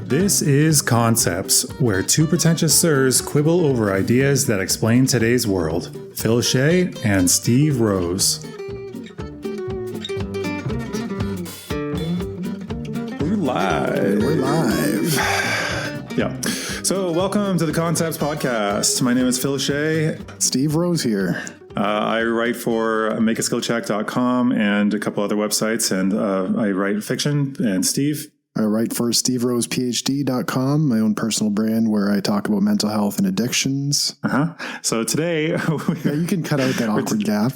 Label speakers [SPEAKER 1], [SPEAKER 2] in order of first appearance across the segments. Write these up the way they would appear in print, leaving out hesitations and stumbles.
[SPEAKER 1] This is Concepts, where two pretentious sirs quibble over ideas that explain today's world. Phil Shea and Steve Rose. We're live. Yeah. So welcome to the Concepts podcast. My name is Phil Shea.
[SPEAKER 2] Steve Rose here.
[SPEAKER 1] I write for makeaskillcheck.com and a couple other websites, and I write fiction. And Steve?
[SPEAKER 2] I write for steverosephd.com, my own personal brand where I talk about mental health and addictions.
[SPEAKER 1] So today...
[SPEAKER 2] yeah, you can cut out that awkward gap.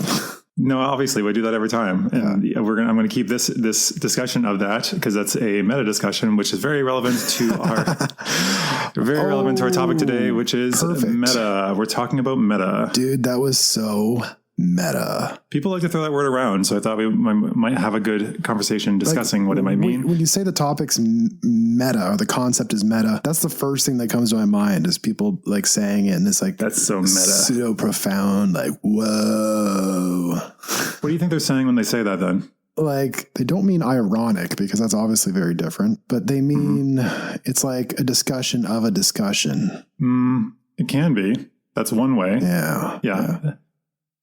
[SPEAKER 1] No, obviously we do that every time, and I'm going to keep this discussion of that because that's a meta discussion, which is very relevant to our topic today, which is perfect. Meta. We're talking about meta,
[SPEAKER 2] dude. That was so meta.
[SPEAKER 1] People like to throw that word around, so I thought we might have a good conversation discussing what it might mean.
[SPEAKER 2] When you say the topic's meta or the concept is meta, that's the first thing that comes to my mind is people like saying it, and it's like
[SPEAKER 1] that's so meta,
[SPEAKER 2] so profound. Like, whoa.
[SPEAKER 1] What do you think they're saying when they say that then?
[SPEAKER 2] Like, they don't mean ironic because that's obviously very different, but they mean it's like a discussion of a discussion.
[SPEAKER 1] It can be. That's one way.
[SPEAKER 2] Yeah.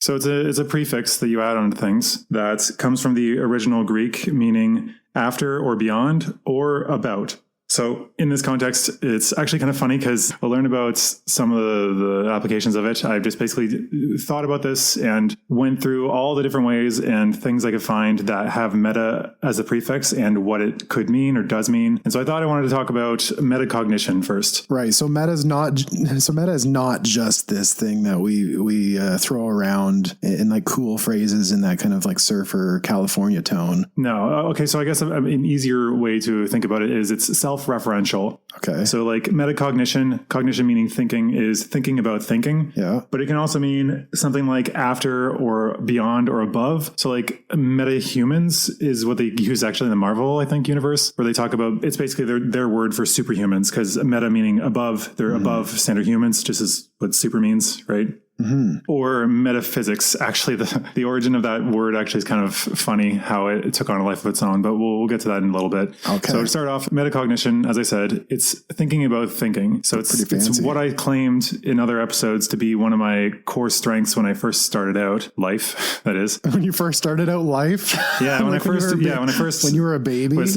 [SPEAKER 1] So it's a prefix that you add on things that comes from the original Greek, meaning after or beyond or about. So in this context, it's actually kind of funny because I'll learn about some of the applications of it. I've just basically thought about this and went through all the different ways and things I could find that have meta as a prefix and what it could mean or does mean. And so I thought I wanted to talk about metacognition first.
[SPEAKER 2] Right. So meta is not just this thing that we throw around in like cool phrases in that kind of like surfer California tone.
[SPEAKER 1] No. Okay. So I guess an easier way to think about it is it's self-referential.
[SPEAKER 2] Okay.
[SPEAKER 1] So like metacognition, cognition meaning thinking, is thinking about thinking.
[SPEAKER 2] Yeah.
[SPEAKER 1] But it can also mean something like after or beyond or above. So like meta-humans is what they use actually in the Marvel, I think, universe, where they talk about, it's basically their word for superhumans, because meta meaning above, they're above standard humans, just as what super means, right? Or metaphysics. Actually, the origin of that word actually is kind of funny how it took on a life of its own, but we'll get to that in a little bit.
[SPEAKER 2] Okay.
[SPEAKER 1] So to start off, metacognition, as I said, it's thinking about thinking. So it's what I claimed in other episodes to be one of my core strengths when I first started out life. That is
[SPEAKER 2] when you first started out life.
[SPEAKER 1] Yeah, when
[SPEAKER 2] you were a baby.
[SPEAKER 1] Was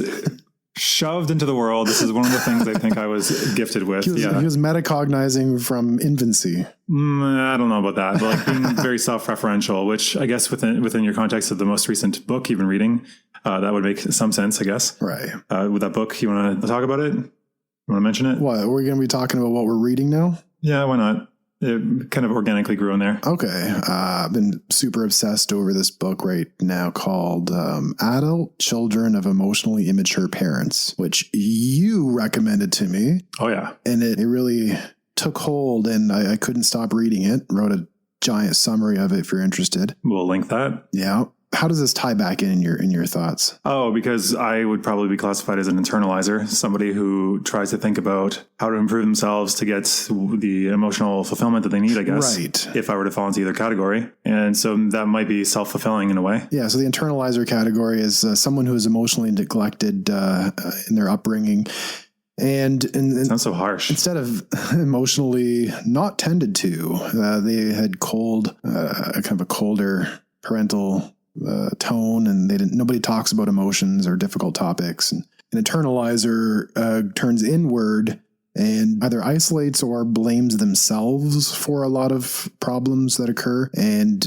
[SPEAKER 1] shoved into the world. This is one of the things I think I was gifted with. He
[SPEAKER 2] was metacognizing from infancy.
[SPEAKER 1] I don't know about that, but like being very self-referential, which I guess within your context of the most recent book you've been reading, that would make some sense, I guess.
[SPEAKER 2] Right.
[SPEAKER 1] With that book, you want to talk about it? You want to mention it?
[SPEAKER 2] What? We're going to be talking about what we're reading now?
[SPEAKER 1] Yeah, why not? It kind of organically grew in there.
[SPEAKER 2] Okay. I've been super obsessed over this book right now called Adult Children of Emotionally Immature Parents, which you recommended to me.
[SPEAKER 1] Oh, yeah.
[SPEAKER 2] And it really took hold, and I couldn't stop reading it. Wrote a giant summary of it if you're interested.
[SPEAKER 1] We'll link that.
[SPEAKER 2] Yeah. How does this tie back in your thoughts?
[SPEAKER 1] Oh, because I would probably be classified as an internalizer, somebody who tries to think about how to improve themselves to get the emotional fulfillment that they need, I guess. Right. If I were to fall into either category. And so that might be self-fulfilling in a way.
[SPEAKER 2] Yeah. So the internalizer category is someone who is emotionally neglected in their upbringing. And
[SPEAKER 1] sounds so harsh.
[SPEAKER 2] Instead of emotionally not tended to, they had kind of a colder parental tone, and nobody talks about emotions or difficult topics. And an internalizer turns inward and either isolates or blames themselves for a lot of problems that occur, and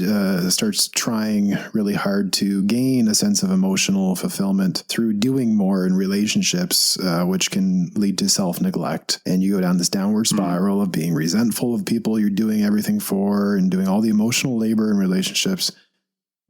[SPEAKER 2] starts trying really hard to gain a sense of emotional fulfillment through doing more in relationships, which can lead to self-neglect. And you go down this downward spiral of being resentful of people you're doing everything for and doing all the emotional labor in relationships.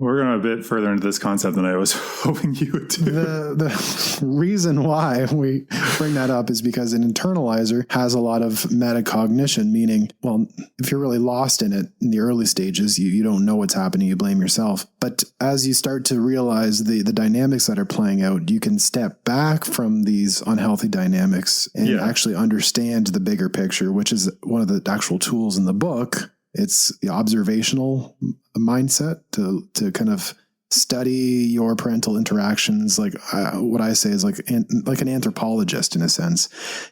[SPEAKER 1] We're going a bit further into this concept than I was hoping you would do.
[SPEAKER 2] The reason why we bring that up is because an internalizer has a lot of metacognition, meaning, well, if you're really lost in it in the early stages, you don't know what's happening, you blame yourself. But as you start to realize the dynamics that are playing out, you can step back from these unhealthy dynamics and actually understand the bigger picture, which is one of the actual tools in the book. It's the observational mindset to kind of study your parental interactions. Like what I say is like an anthropologist in a sense.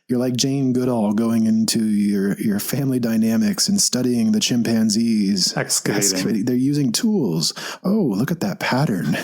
[SPEAKER 2] You're like Jane Goodall going into your family dynamics and studying the chimpanzees.
[SPEAKER 1] Excavating.
[SPEAKER 2] They're using tools. Oh, look at that pattern.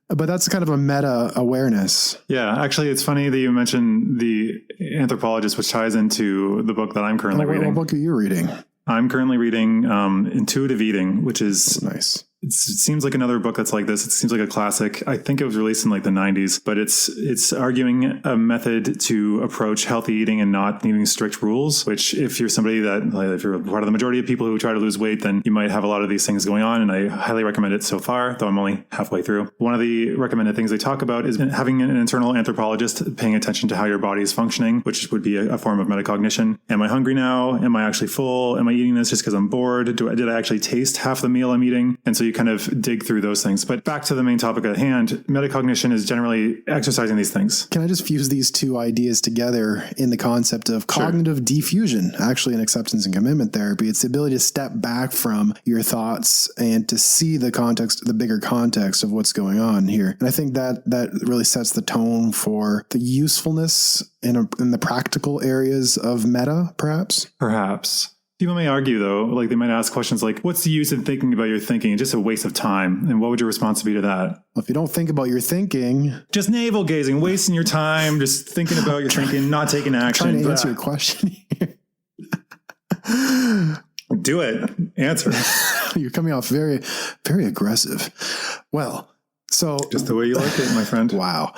[SPEAKER 2] But that's kind of a meta awareness.
[SPEAKER 1] Yeah, actually, it's funny that you mentioned the anthropologist, which ties into the book that I'm currently reading.
[SPEAKER 2] What book are you reading?
[SPEAKER 1] I'm currently reading Intuitive Eating, which is
[SPEAKER 2] nice.
[SPEAKER 1] It seems like another book that's like this. It seems like a classic. I think it was released in like the 90s, but it's arguing a method to approach healthy eating and not needing strict rules, which if you're somebody that, like, if you're part of the majority of people who try to lose weight, then you might have a lot of these things going on. And I highly recommend it so far, though I'm only halfway through. One of the recommended things they talk about is having an internal anthropologist paying attention to how your body is functioning, which would be a form of metacognition. Am I hungry now? Am I actually full? Am I eating this just because I'm bored? Did I actually taste half the meal I'm eating? And so you kind of dig through those things. But back to the main topic at hand, metacognition is generally exercising these things.
[SPEAKER 2] Can I just fuse these two ideas together in the concept of cognitive diffusion, actually in acceptance and commitment therapy? It's the ability to step back from your thoughts and to see the context, the bigger context of what's going on here. And I think that really sets the tone for the usefulness in the practical areas of meta, perhaps.
[SPEAKER 1] Perhaps. People may argue, though, like they might ask questions like, what's the use in thinking about your thinking? It's just a waste of time. And what would your response be to that?
[SPEAKER 2] Well, if you don't think about your thinking...
[SPEAKER 1] Just navel gazing, wasting your time, just thinking about your thinking, not taking action.
[SPEAKER 2] I'm trying to answer your question here.
[SPEAKER 1] Do it. Answer.
[SPEAKER 2] You're coming off very, very aggressive. Well, so...
[SPEAKER 1] Just the way you like it, my friend.
[SPEAKER 2] Wow.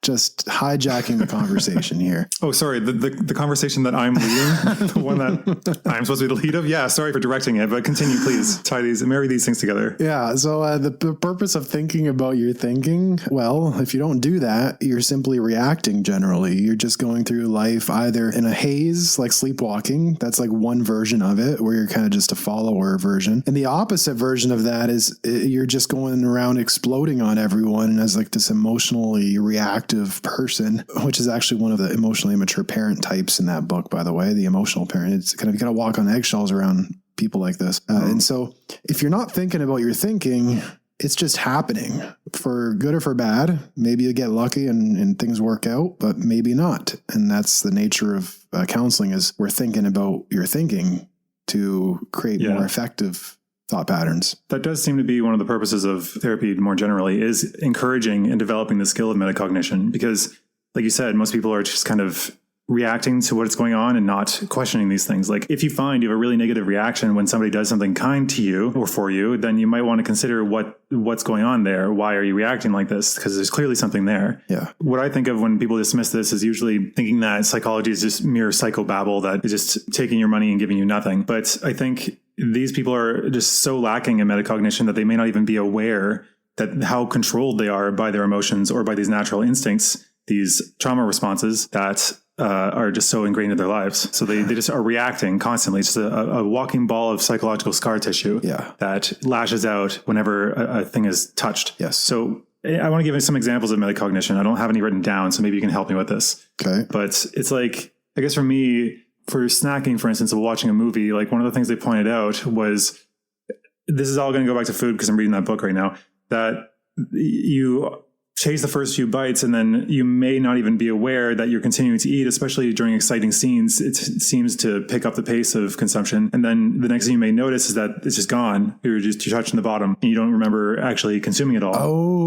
[SPEAKER 2] Just hijacking the conversation here.
[SPEAKER 1] Oh, sorry. The conversation that I'm leading, the one that I'm supposed to be the lead of. Yeah. Sorry for directing it, but continue, please. Marry these things together.
[SPEAKER 2] Yeah. So the purpose of thinking about your thinking, well, if you don't do that, you're simply reacting generally. You're just going through life either in a haze, like sleepwalking. That's like one version of it, where you're kind of just a follower version. And the opposite version of that is you're just going around exploding on everyone as like this emotionally reactive person, which is actually one of the emotionally immature parent types in that book, by the way, the emotional parent. It's kind of, you got to walk on eggshells around people like this. And so if you're not thinking about your thinking, it's just happening for good or for bad. Maybe you get lucky and things work out, but maybe not. And that's the nature of counseling, is we're thinking about your thinking to create more effective thought patterns.
[SPEAKER 1] That does seem to be one of the purposes of therapy more generally, is encouraging and developing the skill of metacognition. Because like you said, most people are just kind of reacting to what's going on and not questioning these things. Like if you find you have a really negative reaction when somebody does something kind to you or for you, then you might want to consider what's going on there. Why are you reacting like this? Because there's clearly something there.
[SPEAKER 2] Yeah.
[SPEAKER 1] What I think of when people dismiss this is usually thinking that psychology is just mere psychobabble that is just taking your money and giving you nothing. But I think these people are just so lacking in metacognition that they may not even be aware that how controlled they are by their emotions or by these natural instincts, these trauma responses that are just so ingrained in their lives. So they just are reacting constantly. It's just a walking ball of psychological scar tissue that lashes out whenever a thing is touched.
[SPEAKER 2] Yes.
[SPEAKER 1] So I want to give you some examples of metacognition. I don't have any written down, so maybe you can help me with this.
[SPEAKER 2] Okay.
[SPEAKER 1] But it's like, I guess for me, for snacking, for instance, of watching a movie, like one of the things they pointed out was, this is all going to go back to food because I'm reading that book right now, that you chase the first few bites and then you may not even be aware that you're continuing to eat, especially during exciting scenes. It seems to pick up the pace of consumption. And then the next thing you may notice is that it's just gone. You're touching the bottom and you don't remember actually consuming it all.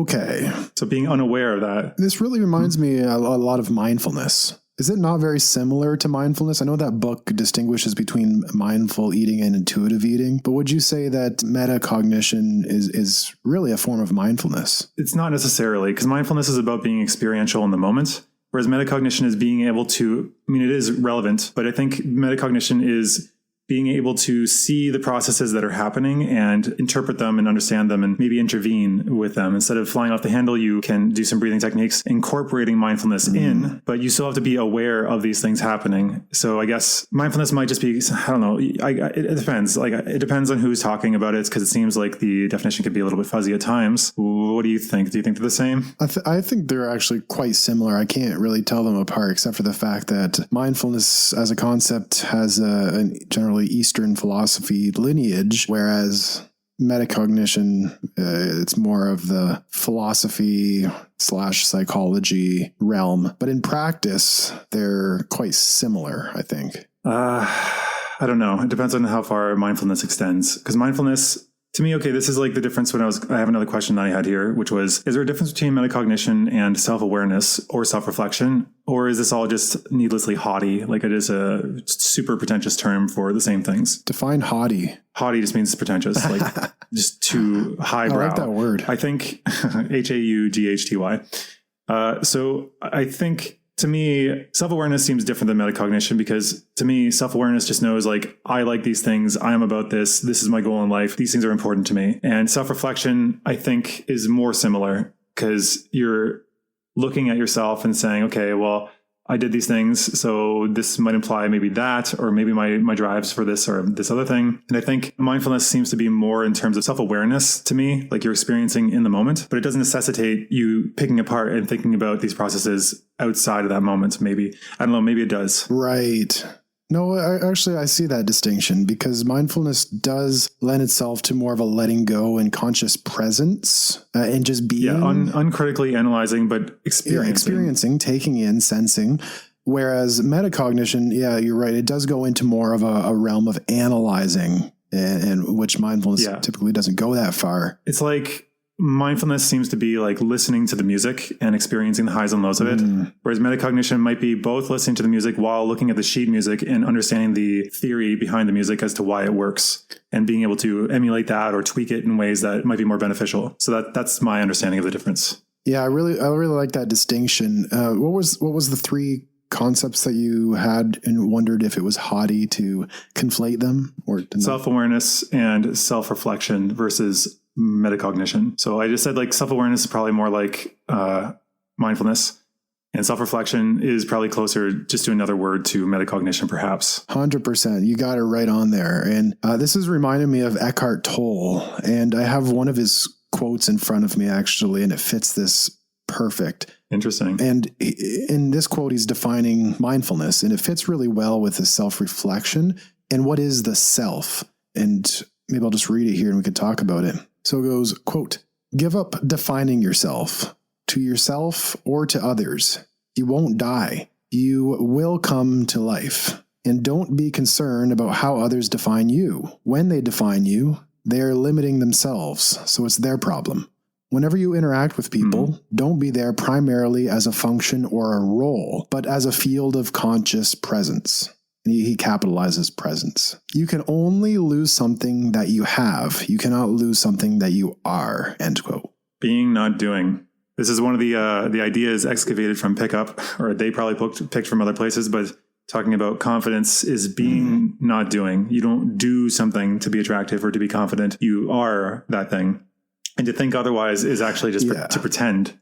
[SPEAKER 2] Okay.
[SPEAKER 1] So being unaware of that.
[SPEAKER 2] This really reminds me a lot of mindfulness. Is it not very similar to mindfulness? I know that book distinguishes between mindful eating and intuitive eating, but would you say that metacognition is really a form of mindfulness?
[SPEAKER 1] It's not necessarily, because mindfulness is about being experiential in the moment, whereas metacognition is being able to, I mean, it is relevant, but I think metacognition is being able to see the processes that are happening and interpret them and understand them and maybe intervene with them. Instead of flying off the handle, you can do some breathing techniques, incorporating mindfulness in, but you still have to be aware of these things happening. So I guess mindfulness might just be, I don't know, it depends. Like it depends on who's talking about it, because it seems like the definition could be a little bit fuzzy at times. What do you think? Do you think they're the same?
[SPEAKER 2] I think they're actually quite similar. I can't really tell them apart, except for the fact that mindfulness as a concept has a generally Eastern philosophy lineage, whereas metacognition, it's more of the philosophy / psychology realm. But in practice, they're quite similar, I think.
[SPEAKER 1] I don't know. It depends on how far mindfulness extends. Because mindfulness, to me, okay, this is like the difference I have another question that I had here, which was, is there a difference between metacognition and self-awareness or self-reflection? Or is this all just needlessly haughty? Like it is a super pretentious term for the same things.
[SPEAKER 2] Define haughty.
[SPEAKER 1] Haughty just means pretentious, like just too highbrow.
[SPEAKER 2] I like that word.
[SPEAKER 1] I think Haughty. So I think, to me, self-awareness seems different than metacognition, because to me, self-awareness just knows like, I like these things. I am about this. This is my goal in life. These things are important to me. And self-reflection, I think, is more similar, because you're looking at yourself and saying, okay, well, I did these things, so this might imply maybe that, or maybe my drives for this or this other thing. And I think mindfulness seems to be more in terms of self-awareness to me, like you're experiencing in the moment, but it doesn't necessitate you picking apart and thinking about these processes outside of that moment. Maybe, I don't know, maybe it does.
[SPEAKER 2] Right. No, I see that distinction, because mindfulness does lend itself to more of a letting go and conscious presence and just being.
[SPEAKER 1] Yeah, uncritically analyzing, but experiencing.
[SPEAKER 2] Yeah, experiencing, taking in, sensing. Whereas metacognition, yeah, you're right. It does go into more of a realm of analyzing, and which mindfulness typically doesn't go that far.
[SPEAKER 1] It's like mindfulness seems to be like listening to the music and experiencing the highs and lows of it. Whereas metacognition might be both listening to the music while looking at the sheet music and understanding the theory behind the music as to why it works, and being able to emulate that or tweak it in ways that might be more beneficial. So that's my understanding of the difference. Yeah,
[SPEAKER 2] I really like that distinction. What was the three concepts that you had, and wondered if it was haughty to conflate them? Or
[SPEAKER 1] self-awareness and self-reflection versus metacognition. So I just said like self-awareness is probably more like mindfulness, and self-reflection is probably closer just to another word to metacognition, perhaps.
[SPEAKER 2] 100%. You got it right on there. And this is reminding me of Eckhart Tolle. And I have one of his quotes in front of me, actually, and it fits this perfect.
[SPEAKER 1] Interesting.
[SPEAKER 2] And in this quote, he's defining mindfulness, and it fits really well with his self-reflection. And what is the self? And maybe I'll just read it here and we can talk about it. So it goes, quote, "Give up defining yourself to yourself or to others. You won't die. You will come to life. And don't be concerned about how others define you. When they define you, they are limiting themselves, so it's their problem. Whenever you interact with people, don't be there primarily as a function or a role, but as a field of conscious presence." He capitalizes presence. "You can only lose something that you have. You cannot lose something that you are," end quote.
[SPEAKER 1] Being, not doing. This is one of the ideas excavated from Pickup, or they probably picked from other places, but talking about confidence is being, not doing. You don't do something to be attractive or to be confident. You are that thing. And to think otherwise is actually just to pretend.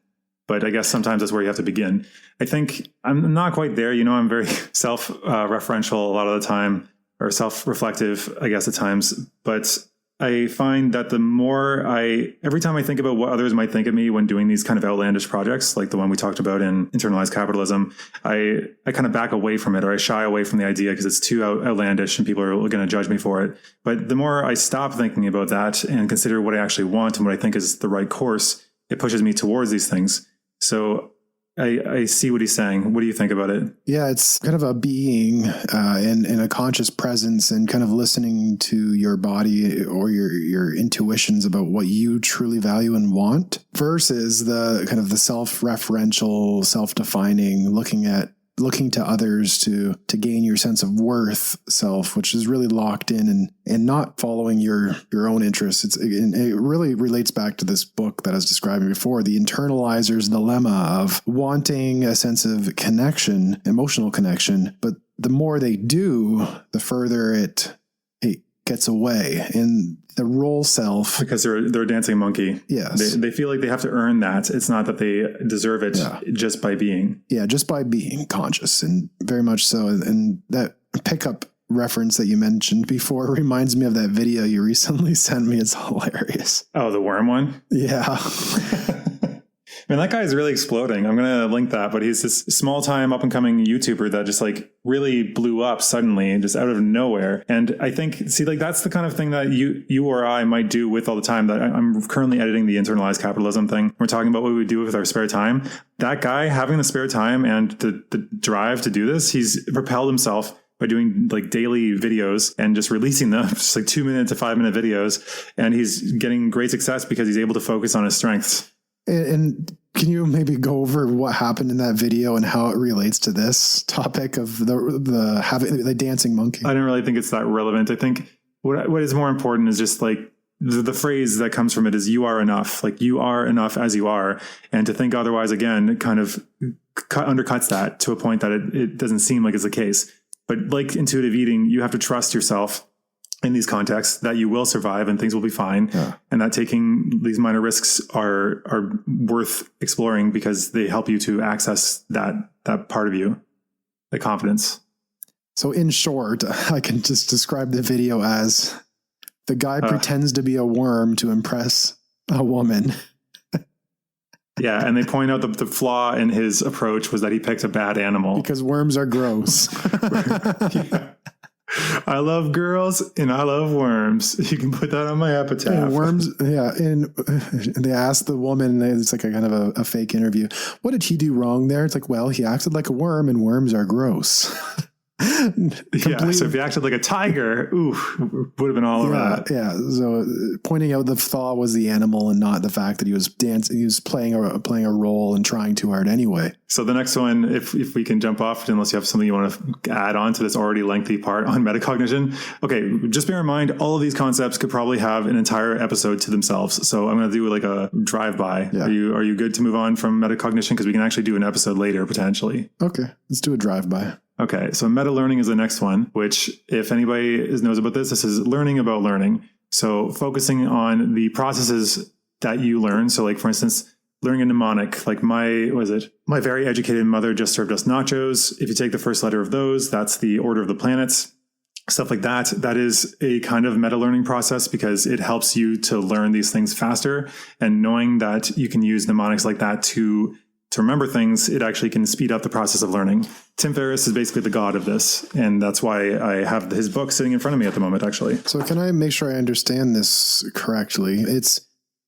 [SPEAKER 1] But I guess sometimes that's where you have to begin. I think I'm not quite there. I'm very self-referential a lot of the time, or self-reflective, I guess, at times. But I find that every time I think about what others might think of me when doing these kind of outlandish projects, like the one we talked about in Internalized Capitalism, I kind of back away from it, or I shy away from the idea because it's too outlandish and people are going to judge me for it. But the more I stop thinking about that and consider what I actually want and what I think is the right course, it pushes me towards these things. So I see what he's saying. What do you think about it?
[SPEAKER 2] Yeah, it's kind of a being in a conscious presence, and kind of listening to your body or your intuitions about what you truly value and want, versus the kind of the self-referential, self-defining, looking to others to gain your sense of worth self, which is really locked in and not following your own interests. It really relates back to this book that I was describing before, The Internalizer's Dilemma, of wanting a sense of connection, emotional connection, but the more they do, the further it gets away. And the role self,
[SPEAKER 1] because they're a dancing monkey.
[SPEAKER 2] Yes.
[SPEAKER 1] They feel like they have to earn that. It's not that they deserve it just by being.
[SPEAKER 2] Yeah, just by being conscious, and very much so. And that Pickup reference that you mentioned before reminds me of that video you recently sent me. It's hilarious.
[SPEAKER 1] Oh, the worm one?
[SPEAKER 2] Yeah.
[SPEAKER 1] Man, that guy is really exploding. I'm going to link that, but he's this small time up and coming YouTuber that just like really blew up suddenly and just out of nowhere. And I think, see, like that's the kind of thing that you or I might do with all the time. That I'm currently editing the internalized capitalism thing. We're talking about what we would do with our spare time. That guy having the spare time and the drive to do this, he's propelled himself by doing like daily videos and just releasing them, just like 2-minute to 5-minute videos. And he's getting great success because he's able to focus on his strengths.
[SPEAKER 2] And can you maybe go over what happened in that video and how it relates to this topic of the dancing monkey?
[SPEAKER 1] I don't really think it's that relevant. I think what is more important is just like the phrase that comes from it is you are enough. Like you are enough as you are. And to think otherwise, again, kind of undercuts that to a point that it doesn't seem like it's the case. But like intuitive eating, you have to trust yourself in these contexts that you will survive and things will be fine. Yeah. And that taking these minor risks are worth exploring because they help you to access that part of you, the confidence.
[SPEAKER 2] So in short, I can just describe the video as the guy pretends to be a worm to impress a woman.
[SPEAKER 1] Yeah, and they point out the flaw in his approach was that he picked a bad animal.
[SPEAKER 2] Because worms are gross.
[SPEAKER 1] Yeah. I love girls and I love worms. You can put that on my epitaph.
[SPEAKER 2] And worms, yeah. And they asked the woman, it's like a kind of a fake interview, what did he do wrong there? It's like, well, he acted like a worm and worms are gross.
[SPEAKER 1] Yeah, so if he acted like a tiger, would have been all over that.
[SPEAKER 2] Yeah, so pointing out the flaw was the animal and not the fact that he was dancing, he was playing a role and trying too hard anyway.
[SPEAKER 1] So the next one, if we can jump off, unless you have something you want to add on to this already lengthy part on metacognition. Okay, just bear in mind, all of these concepts could probably have an entire episode to themselves. So I'm going to do like a drive-by. Yeah. Are you good to move on from metacognition? Because we can actually do an episode later, potentially.
[SPEAKER 2] Okay, let's do a drive-by.
[SPEAKER 1] Okay, so meta learning is the next one, which if anybody knows about this is learning about learning. So focusing on the processes that you learn. So like, for instance, learning a mnemonic, like my very educated mother just served us nachos. If you take the first letter of those, that's the order of the planets, stuff like that. That is a kind of meta learning process because it helps you to learn these things faster. And knowing that you can use mnemonics like that to remember things, it actually can speed up the process of learning. Tim Ferriss is basically the god of this. And that's why I have his book sitting in front of me at the moment, actually.
[SPEAKER 2] So can I make sure I understand this correctly? It's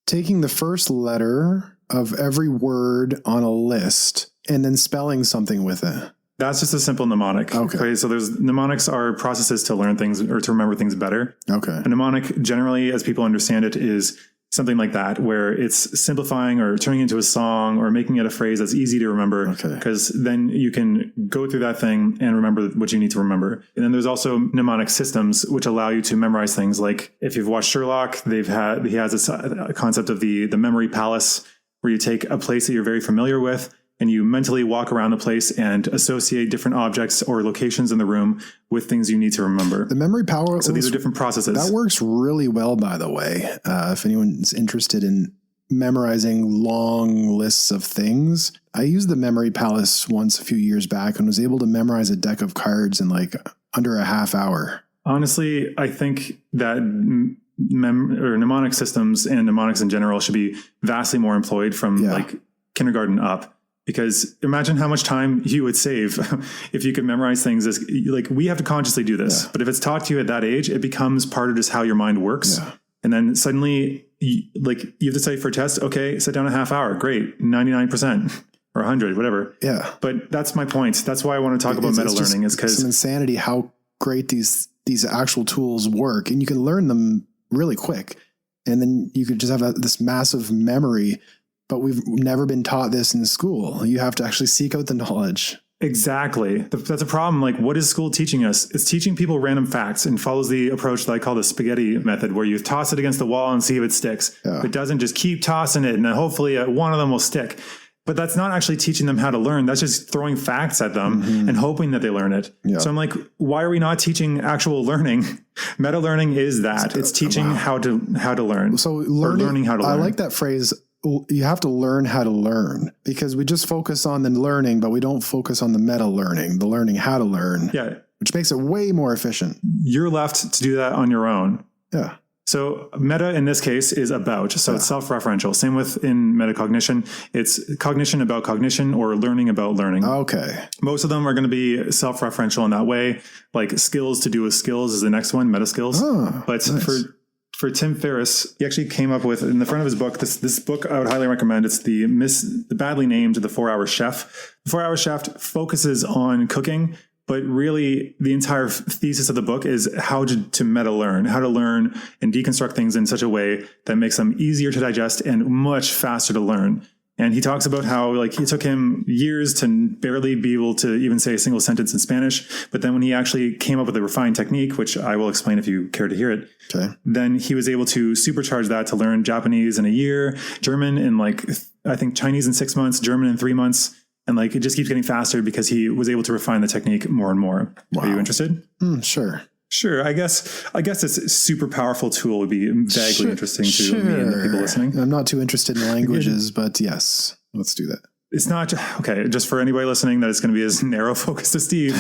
[SPEAKER 2] taking the first letter of every word on a list and then spelling something with it.
[SPEAKER 1] That's just a simple mnemonic. Okay. So mnemonics are processes to learn things or to remember things better.
[SPEAKER 2] Okay.
[SPEAKER 1] A mnemonic, generally, as people understand it, is something like that, where it's simplifying or turning into a song or making it a phrase that's easy to remember. Okay. Because then you can go through that thing and remember what you need to remember. And then there's also mnemonic systems, which allow you to memorize things. Like if you've watched Sherlock, he has this concept of the memory palace, where you take a place that you're very familiar with and you mentally walk around the place and associate different objects or locations in the room with things you need to remember.
[SPEAKER 2] The memory power.
[SPEAKER 1] So these are different processes.
[SPEAKER 2] That works really well, by the way. If anyone's interested in memorizing long lists of things, I used the memory palace once a few years back and was able to memorize a deck of cards in like under a half hour.
[SPEAKER 1] Honestly, I think that mnemonic systems and mnemonics in general should be vastly more employed from like kindergarten up. Because imagine how much time you would save if you could memorize things. Like we have to consciously do this, but if it's taught to you at that age, it becomes part of just how your mind works. Yeah. And then suddenly you have to study for a test. Okay, sit down a half hour. Great. 99% or 100, whatever. Yeah. But that's my point. That's why I want to talk about meta learning, is because
[SPEAKER 2] some insanity, how great these actual tools work, and you can learn them really quick. And then you could just have this massive memory. But we've never been taught this in school. You have to actually seek out the knowledge.
[SPEAKER 1] Exactly. That's a problem. Like, what is school teaching us? It's teaching people random facts and follows the approach that I call the spaghetti method, where you toss it against the wall and see if it sticks. Yeah. If it doesn't, just keep tossing it, and then hopefully one of them will stick. But that's not actually teaching them how to learn. That's just throwing facts at them and hoping that they learn it. Yeah. So I'm like, why are we not teaching actual learning? Meta learning is that. It's teaching how to learn.
[SPEAKER 2] So learning how to learn. I like that phrase. You have to learn how to learn, because we just focus on the learning, but we don't focus on the meta learning, the learning how to learn. Yeah. Which makes it way more efficient.
[SPEAKER 1] You're left to do that on your own.
[SPEAKER 2] Yeah.
[SPEAKER 1] So meta in this case is about, so it's self-referential. Same with in metacognition, it's cognition about cognition or learning about learning.
[SPEAKER 2] Okay.
[SPEAKER 1] Most of them are going to be self-referential in that way. Like skills to do with skills is the next one, meta skills. But nice. For Tim Ferriss, he actually came up with in the front of his book, this book I would highly recommend. It's the badly named The 4-Hour Chef. The 4-Hour Chef focuses on cooking, but really the entire thesis of the book is how to meta learn, how to learn and deconstruct things in such a way that makes them easier to digest and much faster to learn. And he talks about how like it took him years to barely be able to even say a single sentence in Spanish. But then when he actually came up with a refined technique, which I will explain if you care to hear it, then he was able to supercharge that to learn Japanese in a year, German in like, I think Chinese in 6 months, German in 3 months. And like it just keeps getting faster because he was able to refine the technique more and more. Wow. Are you interested? Sure. I guess this super powerful tool would be vaguely interesting to me and the people listening.
[SPEAKER 2] I'm not too interested in languages, but yes, let's do that.
[SPEAKER 1] It's not, okay, just for anybody listening that it's going to be as narrow focused as Steve,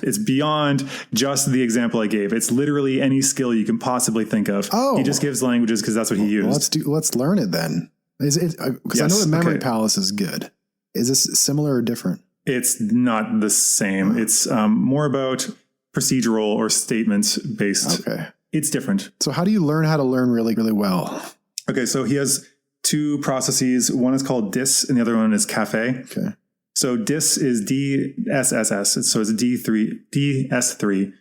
[SPEAKER 1] it's beyond just the example I gave. It's literally any skill you can possibly think of. Oh. He just gives languages because that's what he used.
[SPEAKER 2] Let's learn it then. Is it, because I know the Memory Palace is good. Is this similar or different?
[SPEAKER 1] It's not the same. It's more about procedural or statements based.
[SPEAKER 2] Okay.
[SPEAKER 1] It's different.
[SPEAKER 2] So how do you learn how to learn really, really well?
[SPEAKER 1] Okay. So he has two processes. One is called DIS and the other one is CAFE.
[SPEAKER 2] Okay.
[SPEAKER 1] So DIS is DSSS. So it's DS3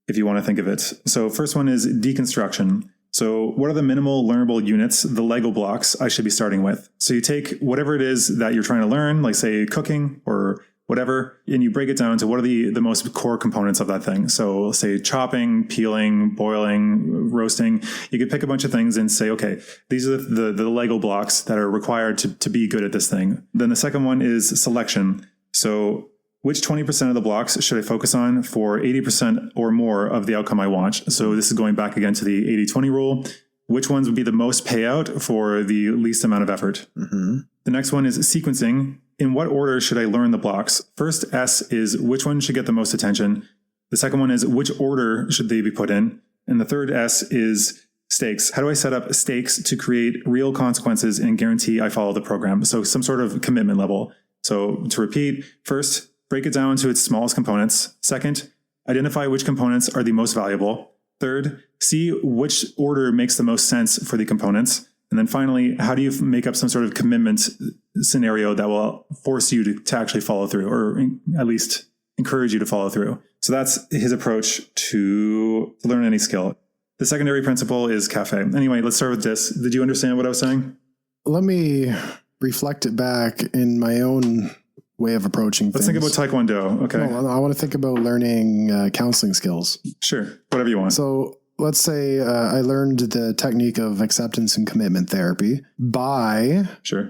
[SPEAKER 1] if you want to think of it. So first one is deconstruction. So what are the minimal learnable units, the Lego blocks I should be starting with? So you take whatever it is that you're trying to learn, like say cooking or whatever, and you break it down to what are the most core components of that thing. So say chopping, peeling, boiling, roasting. You could pick a bunch of things and say, okay, these are the Lego blocks that are required to be good at this thing. Then the second one is selection. So which 20% of the blocks should I focus on for 80% or more of the outcome I want? So this is going back again to the 80-20 rule. Which ones would be the most payout for the least amount of effort? Mm-hmm. The next one is sequencing. In what order should I learn the blocks? First S is which one should get the most attention. The second one is which order should they be put in? And the third S is stakes. How do I set up stakes to create real consequences and guarantee I follow the program? So some sort of commitment level. So to repeat, first, break it down to its smallest components. Second, identify which components are the most valuable. Third, see which order makes the most sense for the components. And then finally, how do you make up some sort of commitment scenario that will force you to actually follow through, or at least encourage you to follow through? So that's his approach to learn any skill. The secondary principle is CAFE. Anyway, let's start with this. Did you understand what I was saying?
[SPEAKER 2] Let me reflect it back in my own way of approaching things.
[SPEAKER 1] Let's think about Taekwondo. Okay.
[SPEAKER 2] No, I want to think about learning counseling skills.
[SPEAKER 1] Sure. Whatever you want.
[SPEAKER 2] So let's say I learned the technique of acceptance and commitment therapy by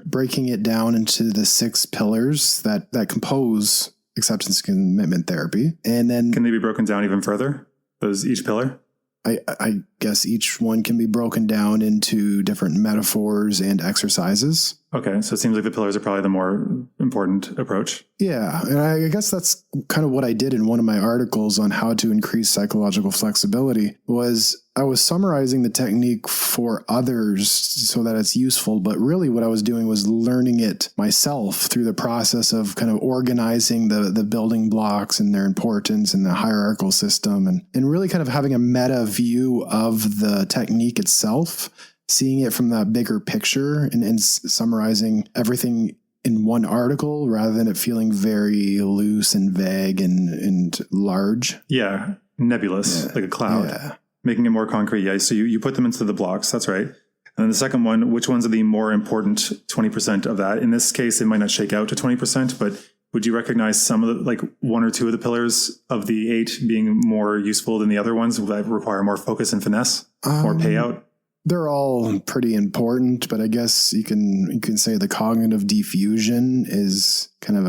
[SPEAKER 2] breaking it down into the 6 pillars that compose acceptance and commitment therapy. And then
[SPEAKER 1] can they be broken down even further? Each pillar?
[SPEAKER 2] I guess each one can be broken down into different metaphors and exercises.
[SPEAKER 1] Okay, so it seems like the pillars are probably the more important approach.
[SPEAKER 2] Yeah, and I guess that's kind of what I did in one of my articles on how to increase psychological flexibility. Was I was summarizing the technique for others so that it's useful, but really what I was doing was learning it myself through the process of kind of organizing the building blocks and their importance and the hierarchical system, and really kind of having a meta view of the technique itself, seeing it from that bigger picture and summarizing everything in one article rather than it feeling very loose and vague and large.
[SPEAKER 1] Yeah, nebulous, like a cloud. Yeah. Making it more concrete. Yeah, so you put them into the blocks. That's right. And then the second one, which ones are the more important 20% of that? In this case, it might not shake out to 20%, but would you recognize some of the, like 1 or 2 of the pillars of the 8 being more useful than the other ones that require more focus and finesse, more payout?
[SPEAKER 2] They're all pretty important, but I guess you can say the cognitive diffusion is kind of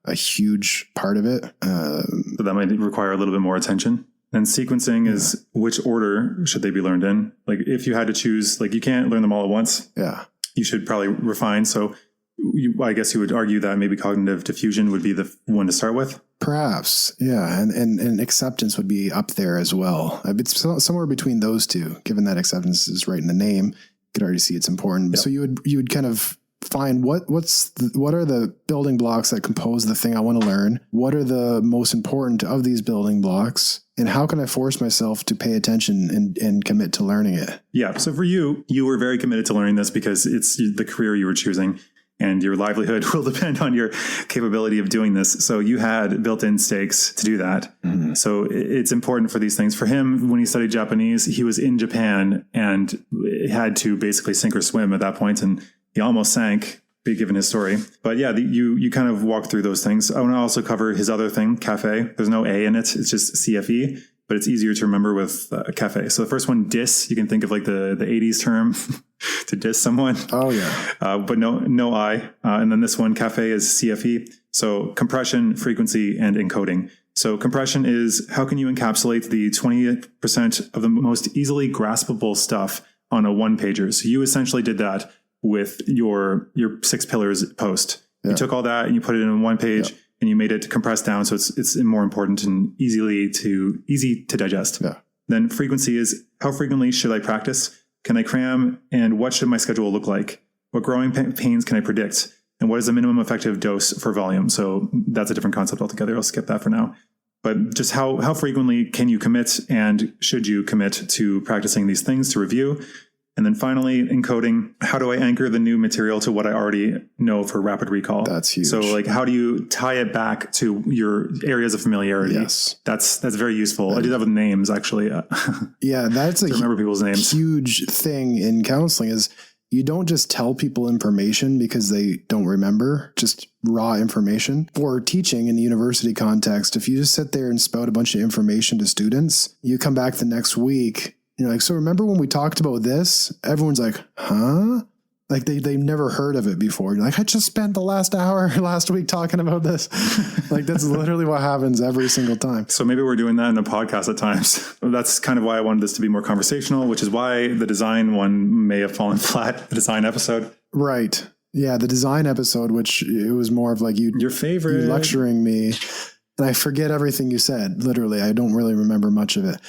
[SPEAKER 2] a huge part of it.
[SPEAKER 1] So that might require a little bit more attention. And sequencing is which order should they be learned in? Like if you had to choose, like you can't learn them all at once.
[SPEAKER 2] Yeah.
[SPEAKER 1] You should probably refine. So I guess you would argue that maybe cognitive diffusion would be the one to start with.
[SPEAKER 2] Perhaps, yeah, and acceptance would be up there as well. It's somewhere between those two. Given that acceptance is right in the name, you could already see it's important.
[SPEAKER 1] Yep.
[SPEAKER 2] So you would kind of find what are the building blocks that compose the thing I want to learn. What are the most important of these building blocks, and how can I force myself to pay attention and commit to learning it?
[SPEAKER 1] Yeah. So for you were very committed to learning this because it's the career you were choosing. And your livelihood will depend on your capability of doing this. So you had built-in stakes to do that. Mm-hmm. So it's important for these things. For him, when he studied Japanese, he was in Japan and had to basically sink or swim at that point, and he almost sank, given his story. But yeah, you kind of walk through those things. I want to also cover his other thing, cafe. There's no A in it. It's just CFE. But it's easier to remember with cafe. So the first one, diss, you can think of like the 80s term to diss someone.
[SPEAKER 2] Oh, yeah.
[SPEAKER 1] But no I. And then this one, cafe, is CFE. So compression, frequency, and encoding. So compression is how can you encapsulate the 20% of the most easily graspable stuff on a one-pager. So you essentially did that with your 6 pillars post. Yeah. You took all that and you put it in one page. Yeah. And you made it compressed down, so it's more important and easy to digest.
[SPEAKER 2] Yeah.
[SPEAKER 1] Then frequency is how frequently should I practice? Can I cram? And what should my schedule look like? What growing pains can I predict? And what is the minimum effective dose for volume? So that's a different concept altogether. I'll skip that for now. But just how frequently can you commit, and should you commit to practicing these things to review? And then finally, encoding, how do I anchor the new material to what I already know for rapid recall?
[SPEAKER 2] That's huge.
[SPEAKER 1] So like, how do you tie it back to your areas of familiarity?
[SPEAKER 2] Yes.
[SPEAKER 1] That's very useful. I do that with names, actually.
[SPEAKER 2] Yeah, that's a
[SPEAKER 1] remember people's names.
[SPEAKER 2] Huge thing in counseling is you don't just tell people information because they don't remember, just raw information. For teaching in the university context, if you just sit there and spout a bunch of information to students, you come back the next week, you're like, so remember when we talked about this? Everyone's like, huh? Like they've never heard of it before. You're like, I just spent the last hour last week talking about this. Like that's literally what happens every single time.
[SPEAKER 1] So maybe we're doing that in a podcast at times. That's kind of why I wanted this to be more conversational, which is why the design one may have fallen flat, the design episode.
[SPEAKER 2] Right. Yeah, the design episode, which it was more of like
[SPEAKER 1] your favorite,
[SPEAKER 2] you lecturing me. And I forget everything you said. Literally, I don't really remember much of it.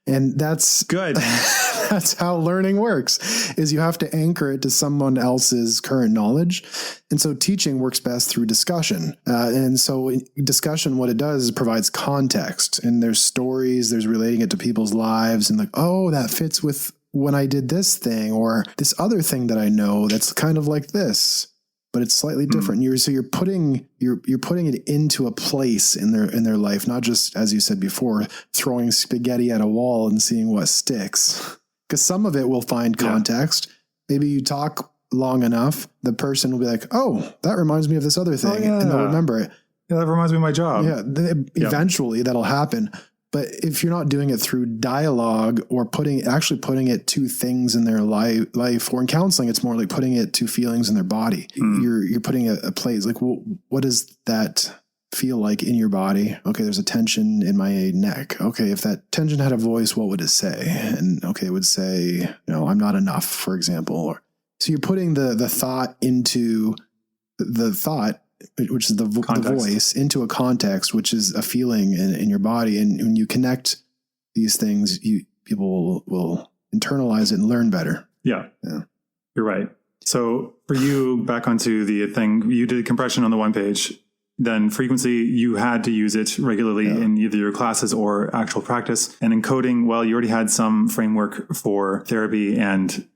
[SPEAKER 2] And that's
[SPEAKER 1] good.
[SPEAKER 2] That's how learning works, is you have to anchor it to someone else's current knowledge. And so teaching works best through discussion. And so in discussion, what it does is provides context, and there's stories, there's relating it to people's lives, and like, oh, that fits with when I did this thing or this other thing that I know that's kind of like this, but it's slightly different. You're putting it into a place in their life, not just, as you said before, throwing spaghetti at a wall and seeing what sticks. Because some of it will find context. Maybe you talk long enough, the person will be like, oh, that reminds me of this other thing. And they'll remember it.
[SPEAKER 1] Yeah, that reminds me of my job.
[SPEAKER 2] Yeah, eventually that'll happen. But if you're not doing it through dialogue or actually putting it to things in their life, or in counseling, it's more like putting it to feelings in their body. You're putting a place like, well, what does that feel like in your body? Okay, there's a tension in my neck. Okay, if that tension had a voice, what would it say? And okay, it would say, no, I'm not enough, for example. So you're putting the thought into the thought, which is the voice, into a context, which is a feeling in your body. And when you connect these things, people will internalize it and learn better.
[SPEAKER 1] Yeah. You're right. So for you, back onto the thing, you did compression on the one page, then frequency, you had to use it regularly in either your classes or actual practice. And encoding, well, you already had some framework for therapy and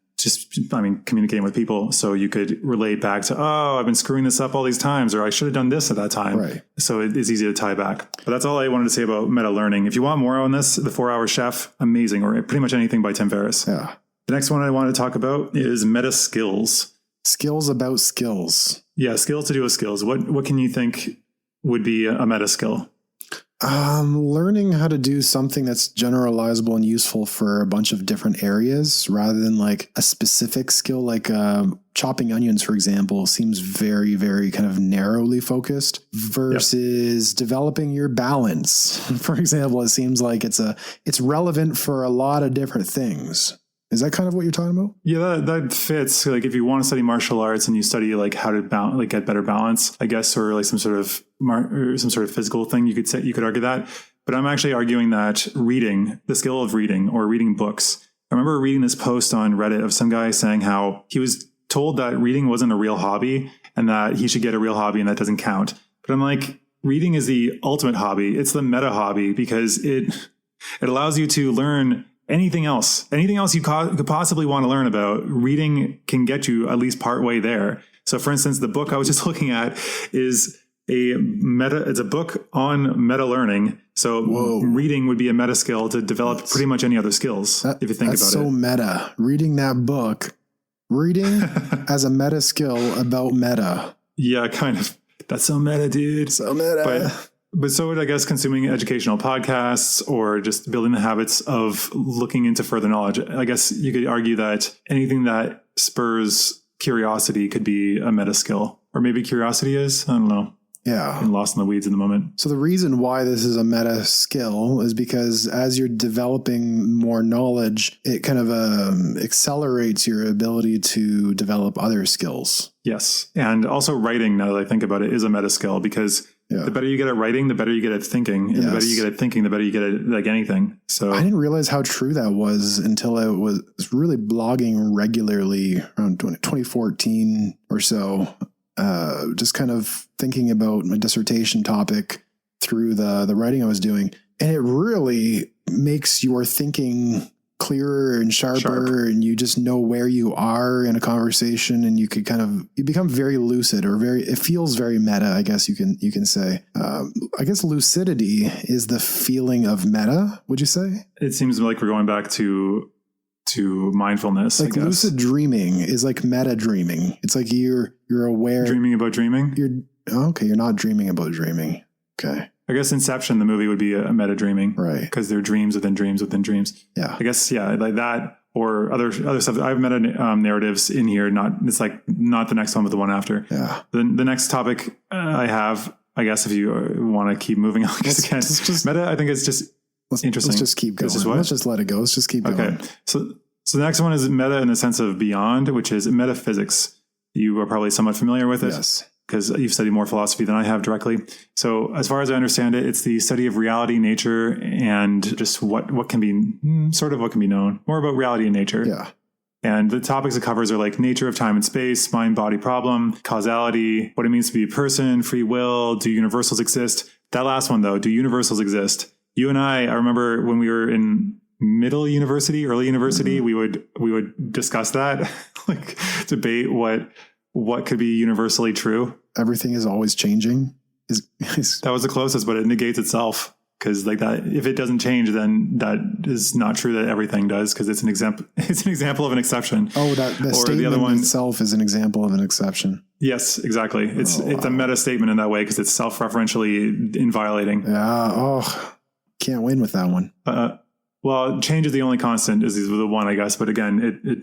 [SPEAKER 1] communicating with people, so you could relate back to, oh, I've been screwing this up all these times, or I should have done this at that time.
[SPEAKER 2] Right.
[SPEAKER 1] So it is easy to tie back. But that's all I wanted to say about meta learning. If you want more on this, The 4-Hour Chef, amazing, or pretty much anything by Tim Ferriss.
[SPEAKER 2] Yeah.
[SPEAKER 1] The next one I want to talk about is meta skills.
[SPEAKER 2] Skills about skills.
[SPEAKER 1] Yeah, skills to do with skills. What can you think would be a meta skill?
[SPEAKER 2] Learning how to do something that's generalizable and useful for a bunch of different areas rather than like a specific skill, like chopping onions, for example, seems very, very kind of narrowly focused versus developing your balance. For example, it seems like it's relevant for a lot of different things. Is that kind of what you're talking about?
[SPEAKER 1] Yeah, that fits. Like if you want to study martial arts and you study like how to get better balance, I guess, or like some sort of physical thing, you could argue that. But I'm actually arguing that reading, the skill of reading or reading books. I remember reading this post on Reddit of some guy saying how he was told that reading wasn't a real hobby and that he should get a real hobby and that doesn't count. But I'm like, reading is the ultimate hobby. It's the meta hobby because it allows you to learn anything else you could possibly want to learn about. Reading can get you at least part way there. So for instance, the book I was just looking at is it's a book on meta learning. So reading would be a meta skill to develop pretty much any other skills. If you think about it. That's so
[SPEAKER 2] meta. Reading that book, reading as a meta skill about meta.
[SPEAKER 1] Yeah, kind of. That's so meta, dude.
[SPEAKER 2] So meta.
[SPEAKER 1] But so would, I guess, consuming educational podcasts or just building the habits of looking into further knowledge. I guess you could argue that anything that spurs curiosity could be a meta skill, or maybe curiosity is. I don't know.
[SPEAKER 2] Yeah.
[SPEAKER 1] I'm lost in the weeds in the moment.
[SPEAKER 2] So the reason why this is a meta skill is because as you're developing more knowledge, it kind of accelerates your ability to develop other skills.
[SPEAKER 1] Yes. And also writing, now that I think about it, is a meta skill because the better you get at writing, the better you get at thinking. And the better you get at thinking, the better you get at like anything. So
[SPEAKER 2] I didn't realize how true that was until I was really blogging regularly around 2014 or so. Just kind of thinking about my dissertation topic through the writing I was doing. And it really makes your thinking clearer and sharper, and you just know where you are in a conversation, and you become very lucid, or it feels very meta, I guess you can say. I guess lucidity is the feeling of meta, would you say? It
[SPEAKER 1] seems like we're going back to mindfulness.
[SPEAKER 2] Like lucid dreaming is like meta dreaming. It's like you're aware.
[SPEAKER 1] Dreaming about dreaming?
[SPEAKER 2] You're not dreaming about dreaming. Okay.
[SPEAKER 1] I guess Inception, the movie, would be a meta dreaming.
[SPEAKER 2] Right.
[SPEAKER 1] Because they're dreams within dreams within dreams.
[SPEAKER 2] Yeah.
[SPEAKER 1] I guess, like that or other stuff. I have meta narratives in here. It's like not the next one, but the one after.
[SPEAKER 2] Yeah.
[SPEAKER 1] The next topic I have, I guess, if you want to keep moving on, meta, I think it's just interesting.
[SPEAKER 2] Let's just keep going. Let's just let it go. Let's just keep going.
[SPEAKER 1] Okay. So the next one is meta in the sense of beyond, which is metaphysics. You are probably somewhat familiar with it.
[SPEAKER 2] Yes.
[SPEAKER 1] Because you've studied more philosophy than I have directly. So as far as I understand it, it's the study of reality, nature, and just what can be known. More about reality and nature.
[SPEAKER 2] Yeah.
[SPEAKER 1] And the topics it covers are like nature of time and space, mind-body problem, causality, what it means to be a person, free will, do universals exist? That last one, though, do universals exist? You and I remember when we were in early university, mm-hmm. we would discuss that, like debate what could be universally true.
[SPEAKER 2] Everything is always changing.
[SPEAKER 1] That was the closest, but it negates itself. Because like that, if it doesn't change, then that is not true that everything does. Because it's an example. It's an example of an exception.
[SPEAKER 2] Oh, the statement the other one itself is an example of an exception.
[SPEAKER 1] Yes, exactly. It's a meta statement in that way because it's self-referentially violating.
[SPEAKER 2] Yeah. Oh, can't win with that one.
[SPEAKER 1] Well, change is the only constant is the one, I guess. But again, it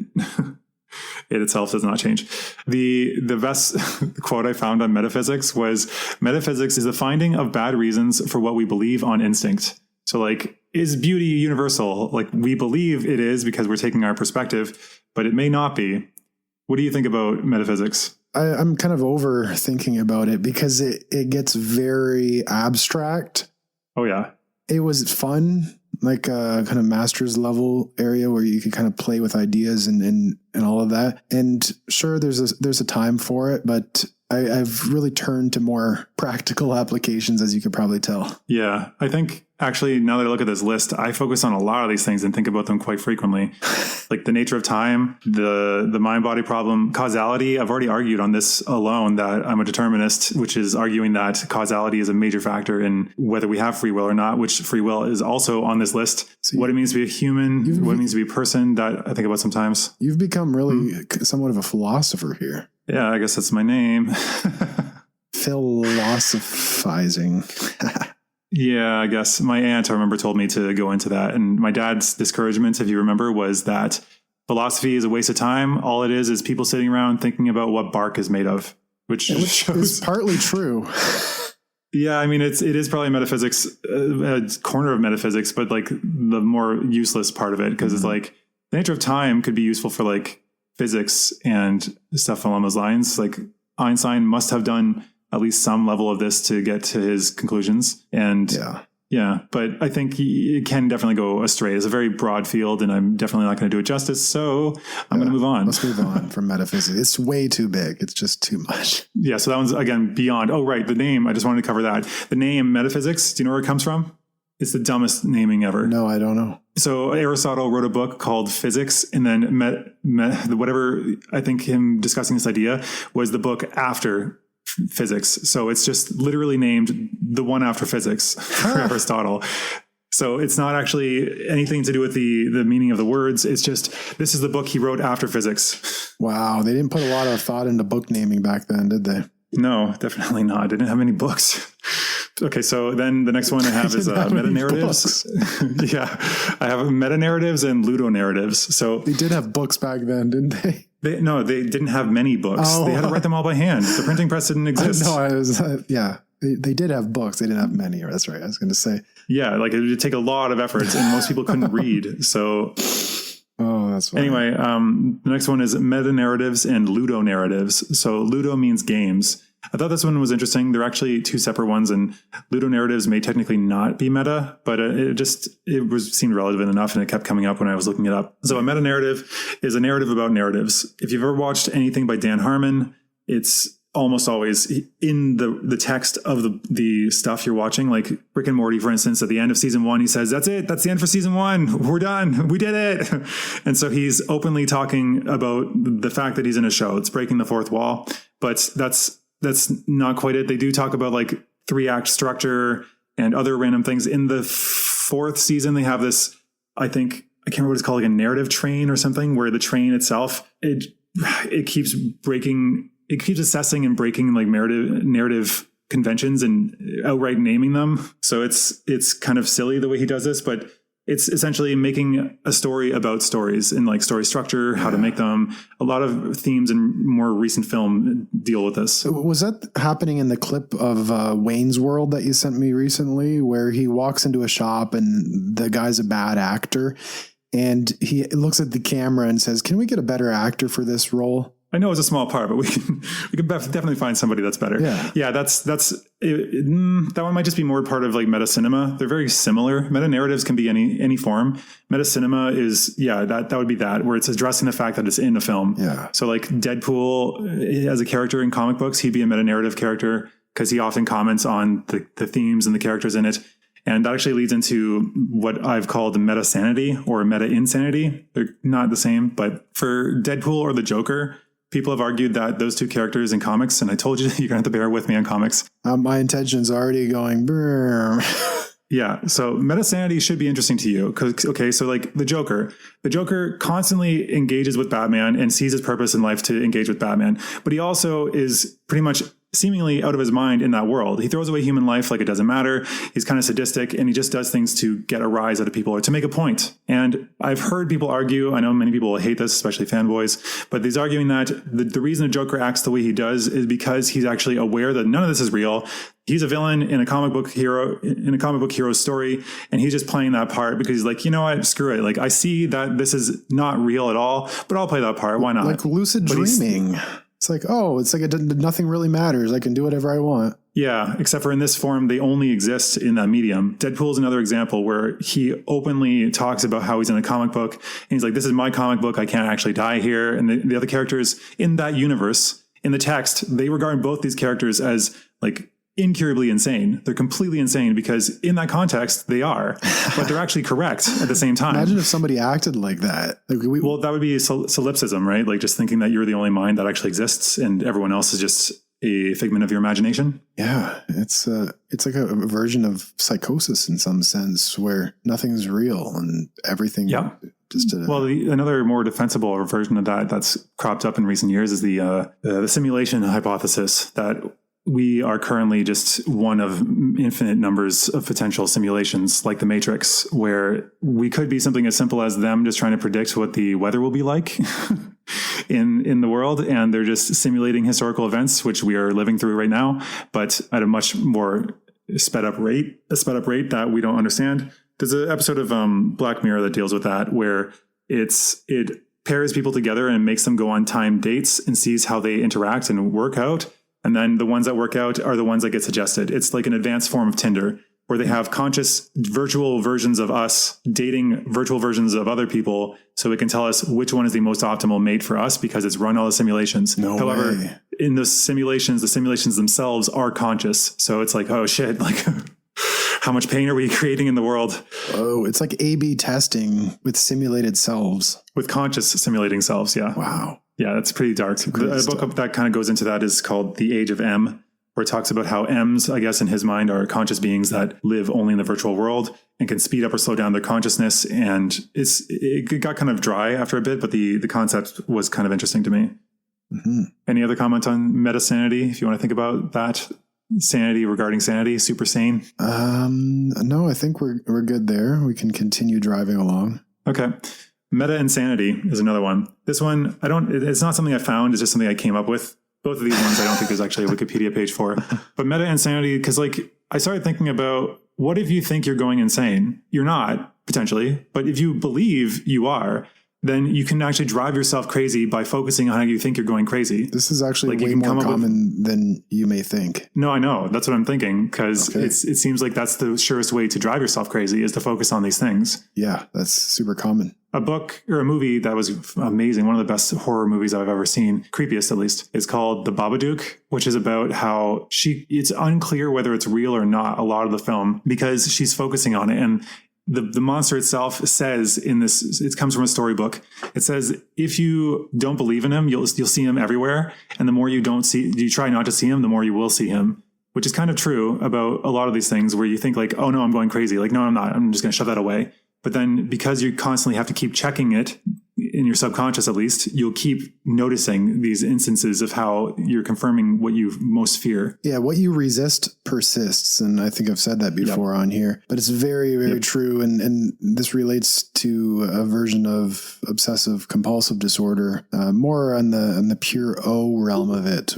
[SPEAKER 1] it itself does not change. The best quote I found on metaphysics was, metaphysics is the finding of bad reasons for what we believe on instinct. So like, is beauty universal? Like we believe it is because we're taking our perspective, but it may not be. What do you think about metaphysics?
[SPEAKER 2] I'm kind of overthinking about it because it gets very abstract.
[SPEAKER 1] Oh yeah.
[SPEAKER 2] It was fun. Like a kind of master's level area where you can kind of play with ideas and all of that. And sure, there's a time for it, but I've really turned to more practical applications, as you could probably tell.
[SPEAKER 1] Yeah, I think actually now that I look at this list, I focus on a lot of these things and think about them quite frequently. Like the nature of time, the mind-body problem, causality. I've already argued on this alone that I'm a determinist, which is arguing that causality is a major factor in whether we have free will or not, which free will is also on this list. So what it means to be a human, what it means to be a person, that I think about sometimes.
[SPEAKER 2] You've become really somewhat of a philosopher here.
[SPEAKER 1] Yeah, I guess that's my name.
[SPEAKER 2] Philosophizing.
[SPEAKER 1] Yeah, I guess my aunt, I remember, told me to go into that. And my dad's discouragement, if you remember, was that philosophy is a waste of time. All it is people sitting around thinking about what bark is made of, which shows...
[SPEAKER 2] is partly true.
[SPEAKER 1] Yeah, I mean, it is probably metaphysics, a corner of metaphysics, but like the more useless part of it, because it's like the nature of time could be useful for like physics and stuff along those lines. Like Einstein must have done at least some level of this to get to his conclusions. And yeah, but I think it can definitely go astray. It's a very broad field, and I'm definitely not going to do it justice. So I'm going to move on.
[SPEAKER 2] Let's move on from metaphysics. It's way too big. It's just too much.
[SPEAKER 1] Yeah. So that one's, again, beyond. Oh, right. The name. I just wanted to cover that. The name metaphysics. Do you know where it comes from? It's the dumbest naming ever.
[SPEAKER 2] No, I don't know.
[SPEAKER 1] So Aristotle wrote a book called Physics, and then whatever, I think him discussing this idea was the book after physics. So it's just literally named the one after physics for Aristotle. So it's not actually anything to do with the meaning of the words. It's just, this is the book he wrote after physics.
[SPEAKER 2] Wow. They didn't put a lot of thought into book naming back then, did they?
[SPEAKER 1] No, definitely not. Didn't have any books. Okay, so then the next one I have is meta-narratives. Yeah, I have meta-narratives and ludonarratives. So
[SPEAKER 2] they did have books back then, didn't they?
[SPEAKER 1] They didn't have many books. Oh. They had to write them all by hand. The printing press didn't exist.
[SPEAKER 2] Yeah. They did have books. They didn't have many. That's right. I was going to say.
[SPEAKER 1] Yeah, like it would take a lot of efforts, and most people couldn't read. So...
[SPEAKER 2] Oh, that's funny.
[SPEAKER 1] Anyway, the next one is meta-narratives and ludonarratives. So ludo means games. I thought this one was interesting. They're actually two separate ones, and ludonarratives may technically not be meta, but it seemed relevant enough, and it kept coming up when I was looking it up. So a meta-narrative is a narrative about narratives. If you've ever watched anything by Dan Harmon, it's almost always in the text of the stuff you're watching. Like Rick and Morty, for instance, at the end of season 1, he says, "That's it. That's the end for season 1. We're done. We did it." And so he's openly talking about the fact that he's in a show. It's breaking the fourth wall, but that's not quite it. They do talk about like 3-act structure and other random things. In the 4th season, they have this, I can't remember what it's called, like a narrative train or something, where the train itself, it keeps breaking. It keeps assessing and breaking like narrative conventions and outright naming them. So it's kind of silly the way he does this, but it's essentially making a story about stories and like story structure, how to make them. A lot of themes in more recent film deal with this.
[SPEAKER 2] Was that happening in the clip of Wayne's World that you sent me recently, where he walks into a shop and the guy's a bad actor and he looks at the camera and says, "Can we get a better actor for this role?"
[SPEAKER 1] I know it's a small part, but we can definitely find somebody that's better. Yeah. That one might just be more part of like meta cinema. They're very similar. Meta narratives can be any form. Meta cinema is that would be that, where it's addressing the fact that it's in a film. Yeah. So like Deadpool as a character in comic books, he'd be a meta narrative character because he often comments on the themes and the characters in it. And that actually leads into what I've called meta sanity or meta insanity. They're not the same, but for Deadpool or the Joker, people have argued that those two characters in comics, and I told you, you're going to have to bear with me on comics.
[SPEAKER 2] My intention's already going, brr.
[SPEAKER 1] Yeah. So meta sanity should be interesting to you. Okay. So like the Joker constantly engages with Batman and sees his purpose in life to engage with Batman. But he also is pretty much seemingly out of his mind in that world. He throws away human life like it doesn't matter. He's kind of sadistic, and he just does things to get a rise out of people or to make a point. And I've heard people argue, I know many people will hate this, especially fanboys, but he's arguing that the reason the Joker acts the way he does is because he's actually aware that none of this is real. He's a villain in a comic book hero story, and he's just playing that part because he's like, you know what, screw it. Like, I see that this is not real at all, but I'll play that part. Why not?
[SPEAKER 2] Like lucid dreaming. It's like, nothing really matters. I can do whatever I want.
[SPEAKER 1] Yeah, except for in this form, they only exist in that medium. Deadpool is another example where he openly talks about how he's in a comic book. And he's like, this is my comic book. I can't actually die here. And the other characters in that universe, in the text, they regard both these characters as like incurably insane. They're completely insane because in that context, they are, but they're actually correct at the same time.
[SPEAKER 2] Imagine if somebody acted like that.
[SPEAKER 1] Well, that would be solipsism, right? Like just thinking that you're the only mind that actually exists and everyone else is just a figment of your imagination.
[SPEAKER 2] Yeah, it's like a version of psychosis in some sense where nothing's real and everything.
[SPEAKER 1] Yeah. Another more defensible version of that's cropped up in recent years is the simulation hypothesis that we are currently just one of infinite numbers of potential simulations like the Matrix, where we could be something as simple as them just trying to predict what the weather will be like in the world. And they're just simulating historical events, which we are living through right now, but at a much more sped up rate that we don't understand. There's an episode of Black Mirror that deals with that, where it pairs people together and makes them go on timed dates and sees how they interact and work out. And then the ones that work out are the ones that get suggested. It's like an advanced form of Tinder, where they have conscious virtual versions of us dating virtual versions of other people, so it can tell us which one is the most optimal mate for us because it's run all the simulations. However, in those simulations, the simulations themselves are conscious. So it's like, oh shit, like how much pain are we creating in the world?
[SPEAKER 2] Oh, it's like A/B testing with simulated selves.
[SPEAKER 1] With conscious simulating selves, yeah.
[SPEAKER 2] Wow.
[SPEAKER 1] Yeah, that's pretty dark. A book that kind of goes into that is called The Age of M, where it talks about how M's, I guess, in his mind, are conscious beings that live only in the virtual world and can speed up or slow down their consciousness. And it got kind of dry after a bit, but the concept was kind of interesting to me. Mm-hmm. Any other comments on meta sanity, if you want to think about that? Sanity regarding sanity, super sane?
[SPEAKER 2] No, I think we're good there. We can continue driving along.
[SPEAKER 1] Okay. Meta insanity is another one. This one, it's not something I found. It's just something I came up with. Both of these ones I don't think there's actually a Wikipedia page for. But meta insanity, because like I started thinking about, what if you think you're going insane? You're not, potentially. But if you believe you are, then you can actually drive yourself crazy by focusing on how you think you're going crazy.
[SPEAKER 2] This is actually way more common than you may think.
[SPEAKER 1] No, I know. That's what I'm thinking, because it seems like that's the surest way to drive yourself crazy is to focus on these things.
[SPEAKER 2] Yeah, that's super common.
[SPEAKER 1] A book or a movie that was amazing, one of the best horror movies I've ever seen, creepiest at least, is called The Babadook, which is about how it's unclear whether it's real or not, a lot of the film, because she's focusing on it. And the monster itself says in this, it comes from a storybook. It says, if you don't believe in him, you'll see him everywhere. And the more you try not to see him, the more you will see him, which is kind of true about a lot of these things where you think like, oh no, I'm going crazy. Like, no, I'm not. I'm just going to shove that away. But then because you constantly have to keep checking it, in your subconscious at least, you'll keep noticing these instances of how you're confirming what you most fear.
[SPEAKER 2] Yeah, what you resist persists. And I think I've said that before on here. But it's very, very true. And this relates to a version of obsessive compulsive disorder, more on the pure O realm of it,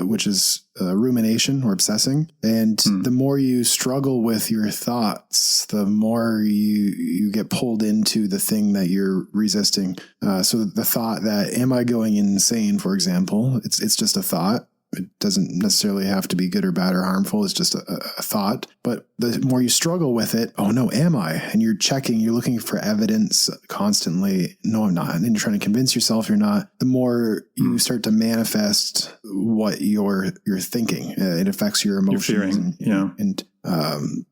[SPEAKER 2] which is rumination or obsessing. And the more you struggle with your thoughts, the more you get pulled into the thing that you're resisting. So the thought that, am I going insane, for example, it's just a thought. It doesn't necessarily have to be good or bad or harmful. It's just a thought. But the more you struggle with it, oh no, am I? And you're checking, you're looking for evidence constantly. No, I'm not. And then you're trying to convince yourself you're not. The more you start to manifest what you're thinking, it affects your emotions.
[SPEAKER 1] You're fearing,
[SPEAKER 2] and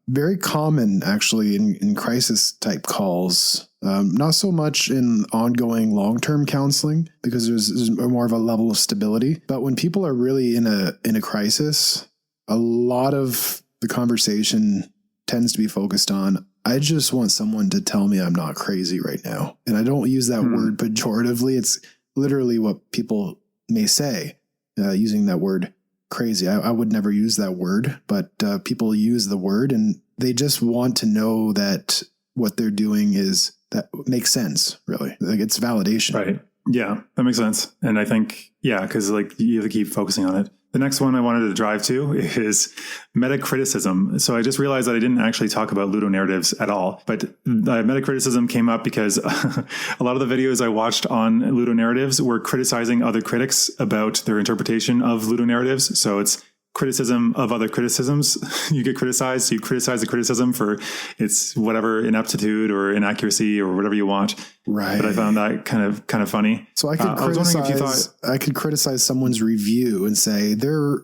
[SPEAKER 2] very common actually in crisis type calls. Not so much in ongoing long-term counseling because there's more of a level of stability. But when people are really in a crisis, a lot of the conversation tends to be focused on, I just want someone to tell me I'm not crazy right now. And I don't use that word pejoratively. It's literally what people may say using that word crazy. I would never use that word, but people use the word and they just want to know that what they're doing that makes sense, really. Like it's validation.
[SPEAKER 1] Right. Yeah, that makes sense. And I think, because like you have to keep focusing on it. The next one I wanted to drive to is metacriticism. So I just realized that I didn't actually talk about ludonarratives at all, but metacriticism came up because a lot of the videos I watched on ludonarratives were criticizing other critics about their interpretation of ludonarratives. So it's criticism of other criticisms. You get criticized. You criticize the criticism for its whatever ineptitude or inaccuracy or whatever you want.
[SPEAKER 2] Right.
[SPEAKER 1] But I found that kind of funny.
[SPEAKER 2] So I could criticize someone's review and say their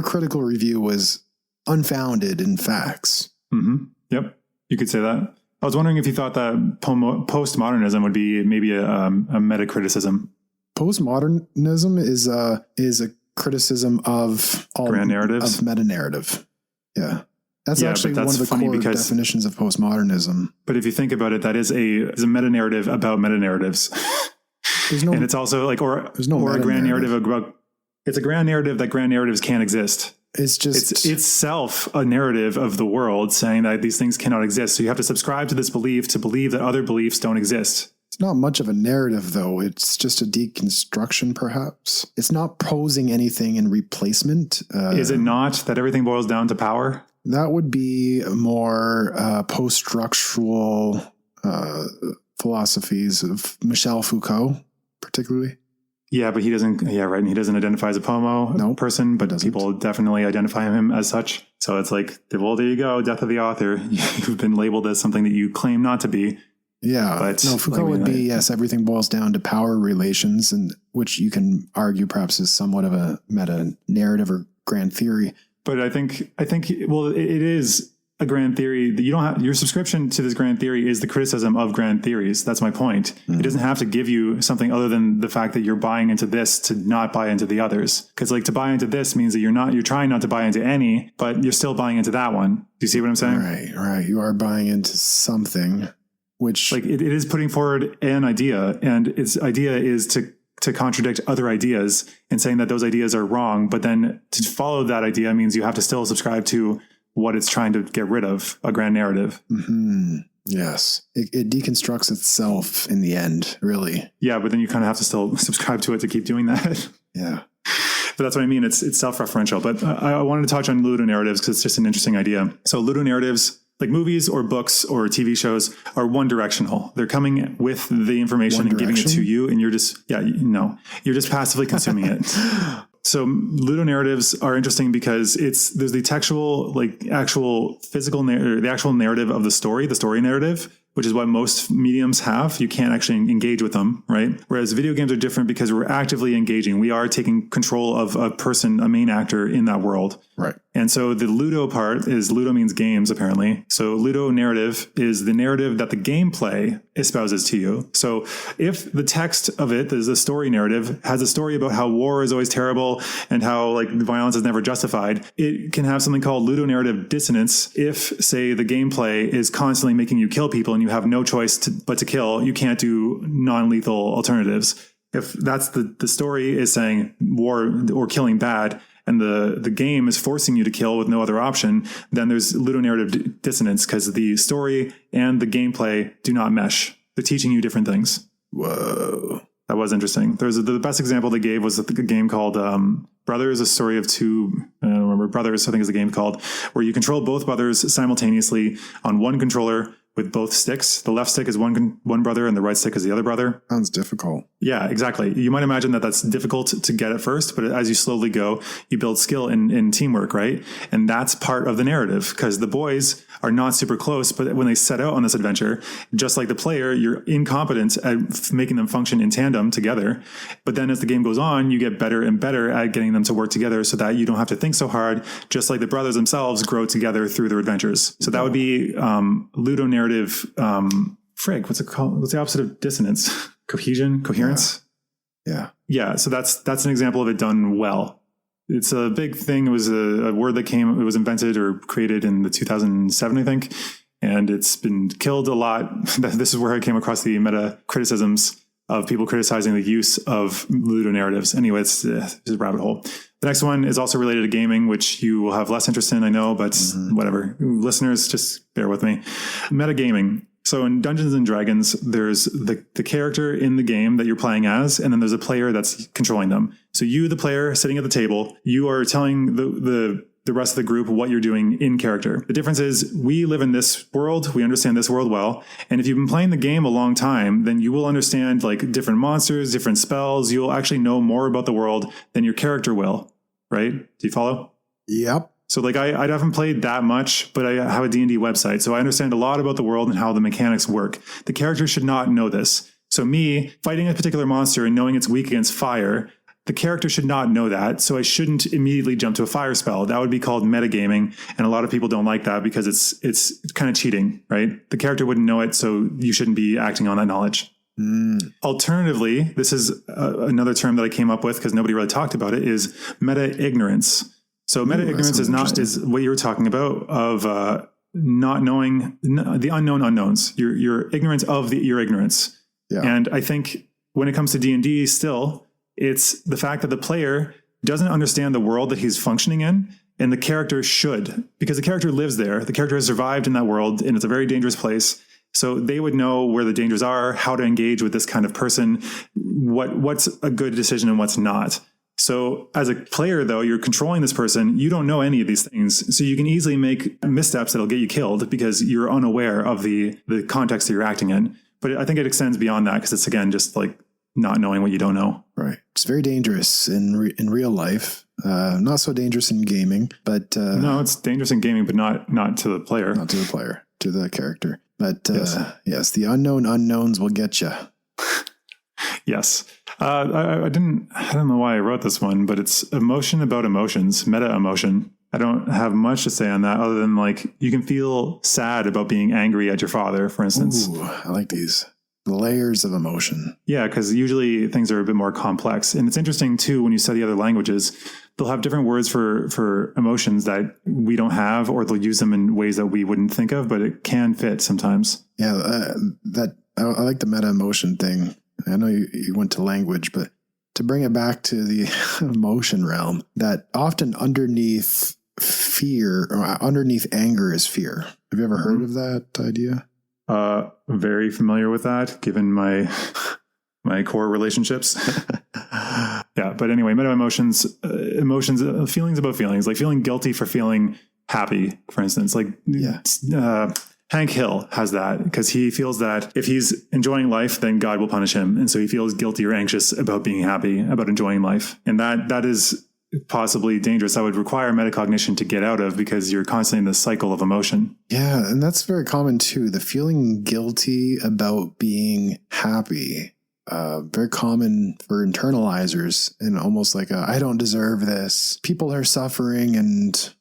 [SPEAKER 2] critical review was unfounded in facts.
[SPEAKER 1] Mm-hmm. Yep. You could say that. I was wondering if you thought that postmodernism would be maybe a metacriticism.
[SPEAKER 2] Postmodernism is a criticism of all
[SPEAKER 1] grand narratives,
[SPEAKER 2] of meta narrative. Yeah. That's actually one of the core definitions of postmodernism.
[SPEAKER 1] But if you think about it, that is a meta narrative about meta narratives. And it's also like, or a grand narrative about, it's a grand narrative that grand narratives can't exist.
[SPEAKER 2] It's
[SPEAKER 1] itself a narrative of the world saying that these things cannot exist. So you have to subscribe to this belief to believe that other beliefs don't exist.
[SPEAKER 2] It's not much of a narrative, though. It's just a deconstruction, perhaps. It's not posing anything in replacement.
[SPEAKER 1] Is it not that everything boils down to power?
[SPEAKER 2] That would be more post-structural philosophies of Michel Foucault, particularly.
[SPEAKER 1] Yeah, but he doesn't. Yeah, right. And he doesn't identify as a pomo person, but people definitely identify him as such. So it's like, well, there you go, death of the author. You've been labeled as something that you claim not to be.
[SPEAKER 2] Yeah, but no, Foucault would be, yes, everything boils down to power relations, and which you can argue perhaps is somewhat of a meta narrative or grand theory.
[SPEAKER 1] But I think, well, it is a grand theory that you don't have. Your subscription to this grand theory is the criticism of grand theories. That's my point. It doesn't have to give you something other than the fact that you're buying into this to not buy into the others. Because like to buy into this means that you're trying not to buy into any, but you're still buying into that one. Do you see what I'm saying?
[SPEAKER 2] Right. You are buying into something, which
[SPEAKER 1] like it is putting forward an idea, and its idea is to contradict other ideas and saying that those ideas are wrong. But then to follow that idea means you have to still subscribe to what it's trying to get rid of, a grand narrative.
[SPEAKER 2] Mm-hmm. Yes. It deconstructs itself in the end, really.
[SPEAKER 1] Yeah, but then you kind of have to still subscribe to it to keep doing that.
[SPEAKER 2] Yeah.
[SPEAKER 1] But that's what I mean. It's self-referential. But I wanted to touch on ludonarratives because it's just an interesting idea. So ludonarratives, like movies or books or TV shows, are one directional. They're coming with the information and giving it to you, and you're just you're just passively consuming it. So ludonarratives are interesting because there's the textual, like actual physical the actual narrative of the story narrative, which is what most mediums have. You can't actually engage with them, right? Whereas video games are different because we're actively engaging. We are taking control of a person, a main actor in that world.
[SPEAKER 2] Right.
[SPEAKER 1] And so the Ludo part is, Ludo means games, apparently. So Ludo narrative is the narrative that the gameplay espouses to you. So if the text of it, there's a story narrative, has a story about how war is always terrible and how like violence is never justified, it can have something called ludonarrative dissonance. If, say, the gameplay is constantly making you kill people and you have no choice but to kill, you can't do non-lethal alternatives. If that's the story is saying war or killing bad, and the game is forcing you to kill with no other option, then there's ludonarrative dissonance because the story and the gameplay do not mesh. They're teaching you different things.
[SPEAKER 2] Whoa.
[SPEAKER 1] That was interesting. The best example they gave was a game called Brothers, a story of two, I don't remember, Brothers, I think is the game called, where you control both brothers simultaneously on one controller with both sticks. The left stick is one brother and the right stick is the other brother.
[SPEAKER 2] Sounds difficult.
[SPEAKER 1] Yeah, exactly. You might imagine that that's difficult to get at first, but as you slowly go, you build skill in teamwork, right? And that's part of the narrative because the boys are not super close, but when they set out on this adventure, just like the player, you're incompetent at making them function in tandem together. But then as the game goes on, you get better and better at getting them to work together so that you don't have to think so hard, just like the brothers themselves grow together through their adventures. So that would be ludonarrative. What's it called? What's the opposite of dissonance? Coherence? Yeah. So that's an example of it done well. It's a big thing. It was a word that it was invented or created in the 2007, I think. And it's been killed a lot. This is where I came across the meta criticisms of people criticizing the use of ludonarratives. Anyway, it's a rabbit hole. The next one is also related to gaming, which you will have less interest in, I know, but whatever. Listeners, just bear with me. Metagaming. So in Dungeons and Dragons, there's the character in the game that you're playing as, and then there's a player that's controlling them. So you, the player sitting at the table, you are telling the rest of the group what you're doing in character. The difference is we live in this world. We understand this world well. And if you've been playing the game a long time, then you will understand like different monsters, different spells. You'll actually know more about the world than your character will, right? Do you follow?
[SPEAKER 2] Yep.
[SPEAKER 1] So like I haven't played that much, but I have a D&D website. So I understand a lot about the world and how the mechanics work. The character should not know this. So me fighting a particular monster and knowing it's weak against fire, the character should not know that. So I shouldn't immediately jump to a fire spell. That would be called metagaming. And a lot of people don't like that because it's kind of cheating, right? The character wouldn't know it. So you shouldn't be acting on that knowledge. Alternatively, this is another term that I came up with because nobody really talked about it, is meta-ignorance. So meta-ignorance is what you were talking about of not knowing the unknown unknowns. You're ignorant of your ignorance. Yeah. And I think when it comes to D&D still, it's the fact that the player doesn't understand the world that he's functioning in, and the character should, because the character lives there. The character has survived in that world, and it's a very dangerous place. So they would know where the dangers are, how to engage with this kind of person, what's a good decision and what's not. So as a player, though, you're controlling this person. You don't know any of these things. So you can easily make missteps that'll get you killed because you're unaware of the context that you're acting in. But I think it extends beyond that because it's, again, just like not knowing what you don't know.
[SPEAKER 2] Right. It's very dangerous in real life. Not so dangerous in gaming, but
[SPEAKER 1] no, it's dangerous in gaming, but not to the player.
[SPEAKER 2] Not to the player, to the character. But yes, the unknown unknowns will get you.
[SPEAKER 1] Yes. I don't know why I wrote this one, but it's emotion about emotions, meta emotion. I don't have much to say on that other than like you can feel sad about being angry at your father, for instance.
[SPEAKER 2] Ooh, I like these layers of emotion.
[SPEAKER 1] Yeah, because usually things are a bit more complex. And it's interesting too, when you study other languages, they'll have different words for emotions that we don't have, or they'll use them in ways that we wouldn't think of, but it can fit sometimes.
[SPEAKER 2] Yeah, I like the meta emotion thing. I know you went to language, but to bring it back to the emotion realm, that often underneath fear or underneath anger is fear. Have you ever heard of that idea?
[SPEAKER 1] Very familiar with that, given my core relationships. Yeah, but anyway, meta emotions, feelings about feelings, like feeling guilty for feeling happy, for instance. Like, Hank Hill has that because he feels that if he's enjoying life, then God will punish him. And so he feels guilty or anxious about being happy, about enjoying life. And that is possibly dangerous. That would require metacognition to get out of because you're constantly in this cycle of emotion.
[SPEAKER 2] Yeah, and that's very common too. The feeling guilty about being happy. Very common for internalizers and almost like I don't deserve this. People are suffering and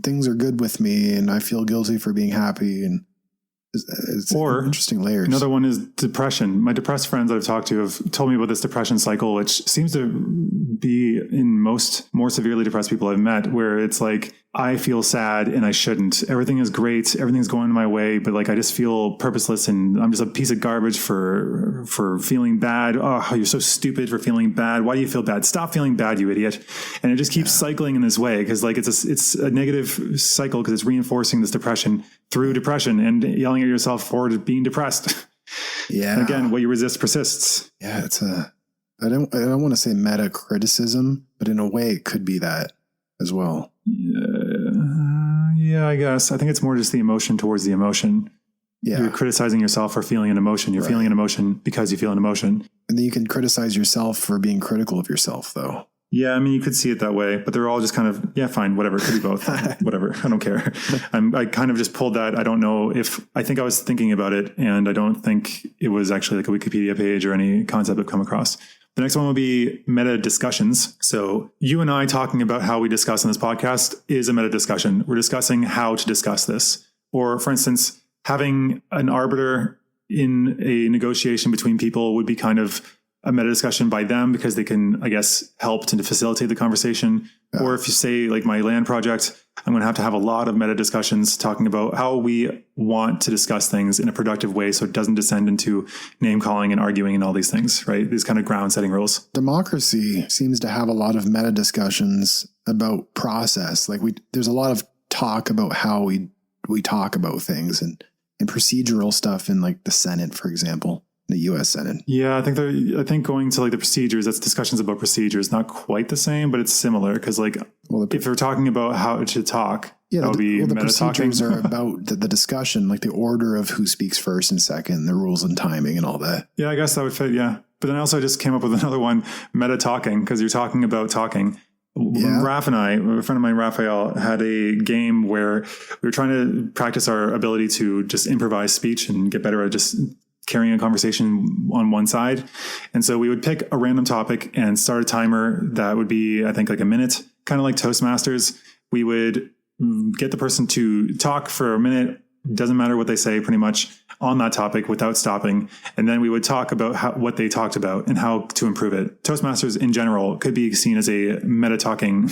[SPEAKER 2] things are good with me, and I feel guilty for being happy. And it's interesting layers.
[SPEAKER 1] Another one is depression. My depressed friends that I've talked to have told me about this depression cycle, which seems to be in most more severely depressed people I've met, where it's like, I feel sad and I shouldn't. Everything is great. Everything's going my way, but like I just feel purposeless and I'm just a piece of garbage for feeling bad. Oh, you're so stupid for feeling bad. Why do you feel bad? Stop feeling bad, you idiot. And it just keeps cycling in this way because like it's a negative cycle because it's reinforcing this depression through depression and yelling at yourself for being depressed.
[SPEAKER 2] Yeah.
[SPEAKER 1] And again, what you resist persists.
[SPEAKER 2] Yeah, I don't want to say meta criticism, but in a way it could be that as well.
[SPEAKER 1] Yeah, I guess. I think it's more just the emotion towards the emotion. Yeah. You're criticizing yourself for feeling an emotion. You're feeling an emotion because you feel an emotion. And
[SPEAKER 2] then you can criticize yourself for being critical of yourself, though.
[SPEAKER 1] Yeah, I mean, you could see it that way, but they're all just kind of, yeah, fine, whatever. It could be both. Whatever. I don't care. I kind of just pulled that. I don't know I think I was thinking about it, and I don't think it was actually like a Wikipedia page or any concept I've come across. The next one will be meta discussions. So you and I talking about how we discuss in this podcast is a meta discussion. We're discussing how to discuss this. Or for instance, having an arbiter in a negotiation between people would be kind of a meta discussion by them because they can, I guess, help to facilitate the conversation. Yeah. Or if you say like my land project, I'm going to have a lot of meta discussions talking about how we want to discuss things in a productive way so it doesn't descend into name calling and arguing and all these things, right? These kind of ground setting rules. Democracy
[SPEAKER 2] seems to have a lot of meta discussions about process. Like there's a lot of talk about how we talk about things and procedural stuff in like the Senate, for example. The U.S. Senate.
[SPEAKER 1] Yeah, I think going to like the procedures, that's discussions about procedures, not quite the same, but it's similar because like if we're talking about how to talk, that would be
[SPEAKER 2] the
[SPEAKER 1] meta
[SPEAKER 2] procedures
[SPEAKER 1] talking.
[SPEAKER 2] are about the discussion, like the order of who speaks first and second, the rules and timing and all that.
[SPEAKER 1] Yeah, I guess that would fit. Yeah, but then also I just came up with another one, meta talking, because you're talking about talking. Yeah. Raph and I, a friend of mine, Raphael, had a game where we were trying to practice our ability to just improvise speech and get better at just carrying a conversation on one side. And so we would pick a random topic and start a timer that would be, I think, like a minute, kind of like Toastmasters. We would get the person to talk for a minute, doesn't matter what they say, pretty much on that topic without stopping. And then we would talk about what they talked about and how to improve it. Toastmasters in general could be seen as a meta talking,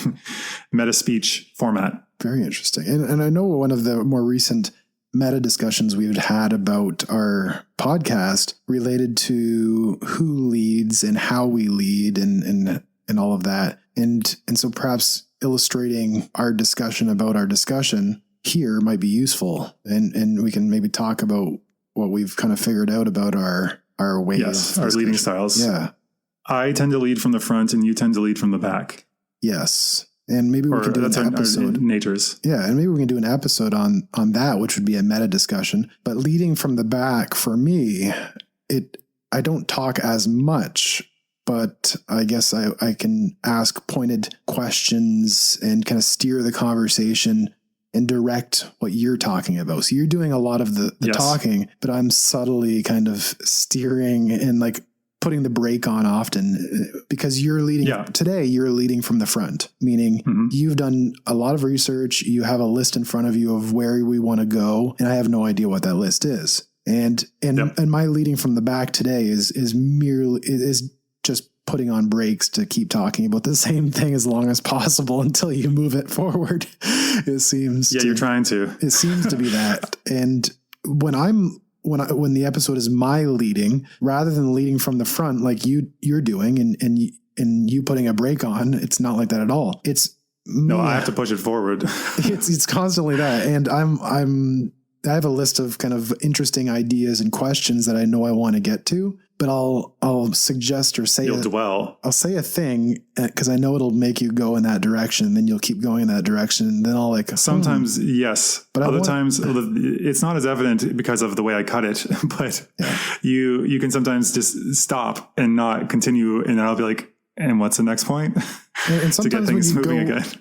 [SPEAKER 1] meta speech format.
[SPEAKER 2] Very interesting. And I know one of the more recent meta discussions we've had about our podcast related to who leads and how we lead and all of that. And so perhaps illustrating our discussion about our discussion here might be useful. And we can maybe talk about what we've kind of figured out about our way of
[SPEAKER 1] our leading styles.
[SPEAKER 2] Yeah.
[SPEAKER 1] I tend to lead from the front and you tend to lead from the back.
[SPEAKER 2] Yes. And maybe we can do an episode.
[SPEAKER 1] Natures.
[SPEAKER 2] Yeah, and maybe we can do an episode on that, which would be a meta discussion. But leading from the back, for me, I don't talk as much, but I guess I can ask pointed questions and kind of steer the conversation and direct what you're talking about. So you're doing a lot of the
[SPEAKER 1] Yes.
[SPEAKER 2] talking, but I'm subtly kind of steering and like putting the brake on often, because you're leading today, you're leading from the front, meaning you've done a lot of research. You have a list in front of you of where we want to go. And I have no idea what that list is. And my leading from the back today is just putting on brakes to keep talking about the same thing as long as possible until you move it forward. It seems. Yeah,
[SPEAKER 1] you're trying to.
[SPEAKER 2] It seems to be that. And when the episode is my leading, rather than leading from the front like you're doing, and you putting a brake on, it's not like that at all. It's
[SPEAKER 1] no, I have to push it forward.
[SPEAKER 2] it's constantly that, and I have a list of kind of interesting ideas and questions that I know I want to get to, but I'll suggest or say I'll say a thing because I know it'll make you go in that direction. And then you'll keep going in that direction. And then I'll
[SPEAKER 1] sometimes yes, but other times it's not as evident because of the way I cut it. But you can sometimes just stop and not continue, and I'll be like, and what's the next point?
[SPEAKER 2] And sometimes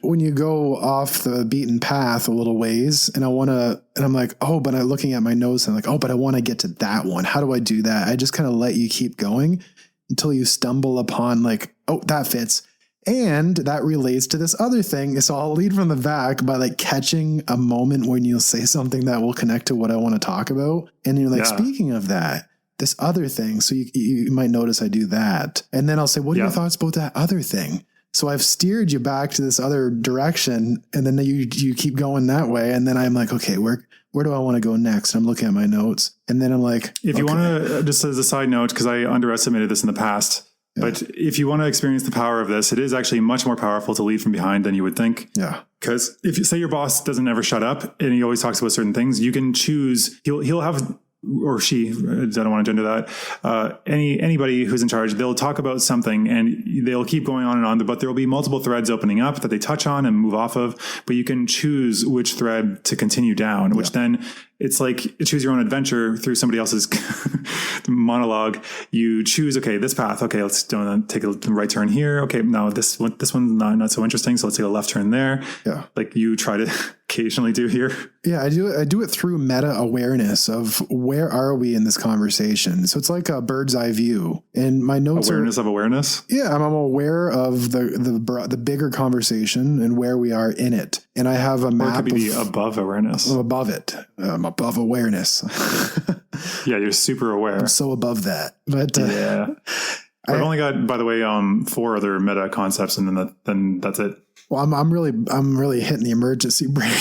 [SPEAKER 2] when you go off the beaten path a little ways, and I'm like, oh, but I'm looking at my notes and I'm like, oh, but I want to get to that one. How do I do that? I just kind of let you keep going until you stumble upon like, oh, that fits. And that relates to this other thing. So I'll lead from the back by like catching a moment when you'll say something that will connect to what I want to talk about. And you're like, speaking of that, this other thing. So you might notice I do that. And then I'll say, what are your thoughts about that other thing? So I've steered you back to this other direction, and then you keep going that way. And then I'm like, okay, where do I want to go next? And I'm looking at my notes, and then I'm like,
[SPEAKER 1] if you want to, just as a side note, because I underestimated this in the past, but if you want to experience the power of this, it is actually much more powerful to lead from behind than you would think. Yeah. Because if you say your boss doesn't ever shut up and he always talks about certain things, you can choose, he'll have, or she, I don't want to gender that, anybody who's in charge, they'll talk about something and they'll keep going on and on, but there'll be multiple threads opening up that they touch on and move off of, but you can choose which thread to continue down, which then it's like choose your own adventure through somebody else's monologue. You choose, okay, this path. Okay, let's take a right turn here. Okay, now this one's not so interesting. So let's take a left turn there. Yeah. Like you try to occasionally do here.
[SPEAKER 2] Yeah, I do it through meta awareness of where are we in this conversation. So it's like a bird's eye view. And my notes
[SPEAKER 1] awareness of awareness.
[SPEAKER 2] Yeah, I'm aware of the bigger conversation and where we are in it. And I have a map.
[SPEAKER 1] Or it could be above awareness.
[SPEAKER 2] Above it. I'm above awareness.
[SPEAKER 1] Yeah, you're super aware.
[SPEAKER 2] I'm so above that. But
[SPEAKER 1] yeah. I've only got, by the way, 4 other meta concepts, and then that's it.
[SPEAKER 2] Well, I'm really hitting the emergency brake.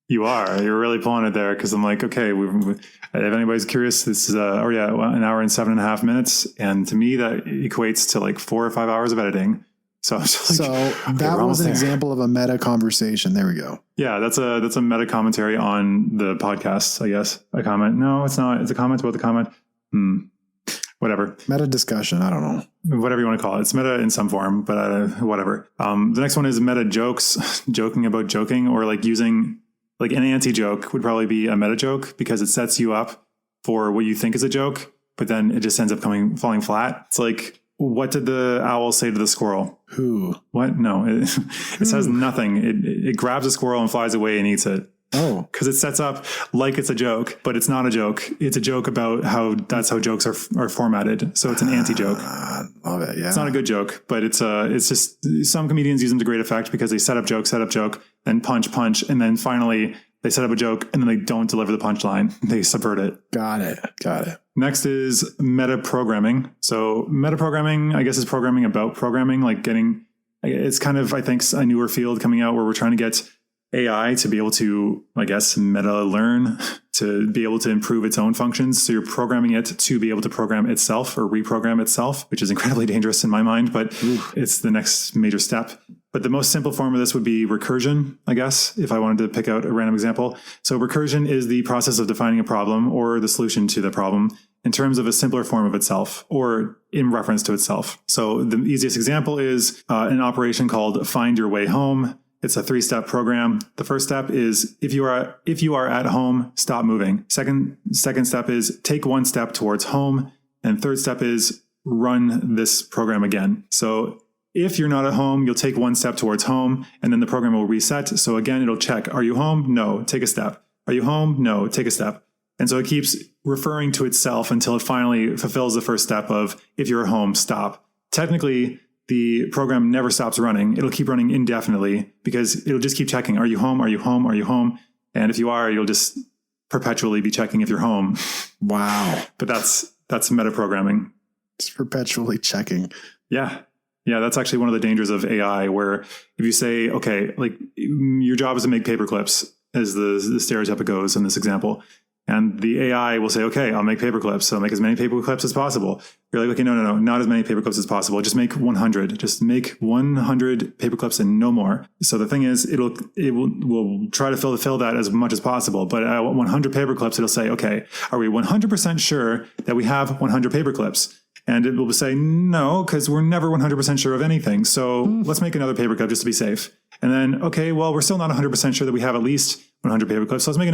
[SPEAKER 1] You're really pulling it there, because I'm like, okay, if anybody's curious, this is an hour and 7.5 minutes, and to me that equates to like 4 or 5 hours of editing. So
[SPEAKER 2] that was an example of a meta conversation. There we go.
[SPEAKER 1] Yeah, that's a meta commentary on the podcast, I guess. A comment? No, it's not. It's a comment about the comment. Whatever.
[SPEAKER 2] Meta discussion. I don't know.
[SPEAKER 1] Whatever you want to call it. It's meta in some form, but whatever. The next one is meta jokes, joking about joking, or like using like an anti-joke would probably be a meta joke, because it sets you up for what you think is a joke, but then it just ends up falling flat. It's like, what did the owl say to the squirrel?
[SPEAKER 2] Who?
[SPEAKER 1] What? No, it says nothing. It grabs a squirrel and flies away and eats it.
[SPEAKER 2] Oh,
[SPEAKER 1] because it sets up like it's a joke, but it's not a joke. It's a joke about that's how jokes are formatted. So it's an anti-joke.
[SPEAKER 2] Love it. Yeah.
[SPEAKER 1] It's not a good joke, but it's just some comedians use them to great effect, because they set up joke, then punch, and then finally they set up a joke and then they don't deliver the punchline. They subvert it.
[SPEAKER 2] Got it.
[SPEAKER 1] Next is meta programming. So meta programming, I guess, is programming about programming, it's kind of, I think, a newer field coming out where we're trying to get AI to be able to, I guess, meta learn, to be able to improve its own functions. So you're programming it to be able to program itself or reprogram itself, which is incredibly dangerous in my mind, but it's the next major step. But the most simple form of this would be recursion, I guess, if I wanted to pick out a random example. So recursion is the process of defining a problem or the solution to the problem in terms of a simpler form of itself, or in reference to itself. So the easiest example is an operation called Find Your Way Home. It's a 3-step program. The first step is if you are at home, stop moving. Second step is take 1 step towards home. And third step is run this program again. So if you're not at home, you'll take 1 step towards home, and then the program will reset. So again, it'll check, are you home? No, take a step. Are you home? No, take a step. And so it keeps referring to itself until it finally fulfills the first step of, if you're home, stop. Technically, the program never stops running. It'll keep running indefinitely because it'll just keep checking, are you home? Are you home? Are you home? And if you are, you'll just perpetually be checking if you're home.
[SPEAKER 2] Wow.
[SPEAKER 1] But that's metaprogramming.
[SPEAKER 2] It's perpetually checking.
[SPEAKER 1] Yeah. Yeah, that's actually one of the dangers of AI, where if you say, okay, like your job is to make paper clips, as the stereotype goes in this example, and the AI will say, okay, I'll make paper clips. So make as many paper clips as possible. You're like, okay, no, not as many paper clips as possible. Just make 100. Just make 100 paper clips and no more. So the thing is, we'll try to fill that as much as possible. But at 100 paper clips, it'll say, okay, are we 100% sure that we have 100 paper clips? And it will say, no, because we're never 100% sure of anything. So let's make another paper clip just to be safe. And then, okay, well, we're still not 100% sure that we have at least 100 paper clips. So let's make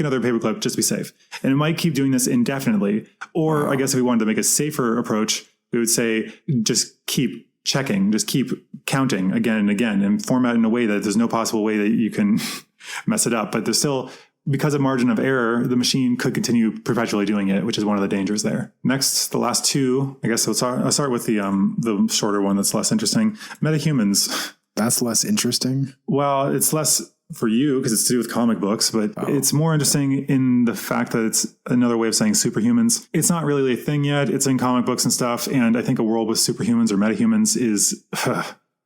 [SPEAKER 1] another paper clip just to be safe. And it might keep doing this indefinitely. Or I guess if we wanted to make a safer approach, we would say, just keep checking, just keep counting again and again, and format in a way that there's no possible way that you can mess it up. But there's still, because of margin of error, the machine could continue perpetually doing it, which is one of the dangers there. Next, the last two, I guess I'll start with the shorter one that's less interesting. Metahumans.
[SPEAKER 2] That's less interesting?
[SPEAKER 1] Well, it's less for you because it's to do with comic books, but it's more interesting in the fact that it's another way of saying superhumans. It's not really a thing yet. It's in comic books and stuff. And I think a world with superhumans or metahumans is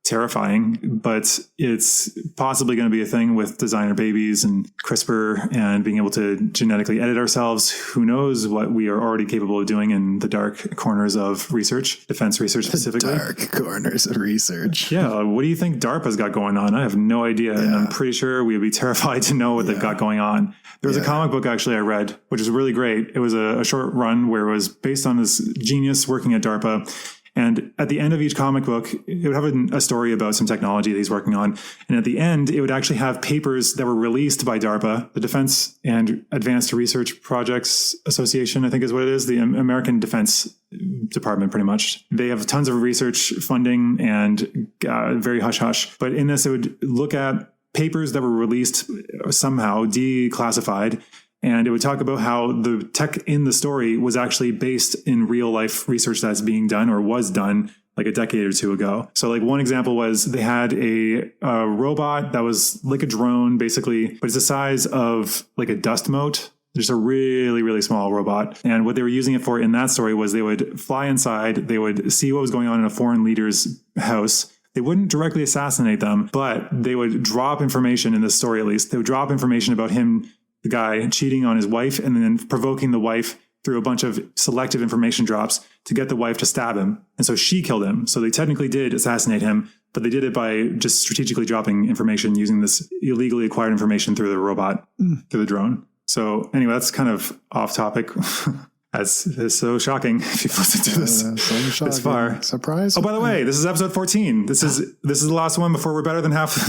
[SPEAKER 1] terrifying, but it's possibly going to be a thing with designer babies and CRISPR and being able to genetically edit ourselves. Who knows what we are already capable of doing in the dark corners of research, defense research specifically.
[SPEAKER 2] Dark corners of research.
[SPEAKER 1] Yeah. What do you think DARPA's got going on? I have no idea. Yeah. And I'm pretty sure we would be terrified to know what they've got going on. There was a comic book actually I read, which was really great. It was a short run where it was based on this genius working at DARPA. And at the end of each comic book, it would have a story about some technology that he's working on. And at the end, it would actually have papers that were released by DARPA, the Defense and Advanced Research Projects Association, I think is what it is, the American Defense Department, pretty much. They have tons of research funding and very hush-hush. But in this, it would look at papers that were released somehow, declassified, and it would talk about how the tech in the story was actually based in real life research that's being done or was done like a decade or two ago. So like one example was they had a robot that was like a drone basically, but it's the size of like a dust mote. Just a really, really small robot. And what they were using it for in that story was they would fly inside, they would see what was going on in a foreign leader's house. They wouldn't directly assassinate them, but they would drop information in this story, at least. They would drop information about him, the guy, cheating on his wife, and then provoking the wife through a bunch of selective information drops to get the wife to stab him. And so she killed him. So they technically did assassinate him, but they did it by just strategically dropping information using this illegally acquired information through the robot, through the drone. So anyway, that's kind of off topic. It's so shocking if you've listened to this this far.
[SPEAKER 2] Surprise.
[SPEAKER 1] Oh, by the way, this is episode 14. This is the last one before we're better than half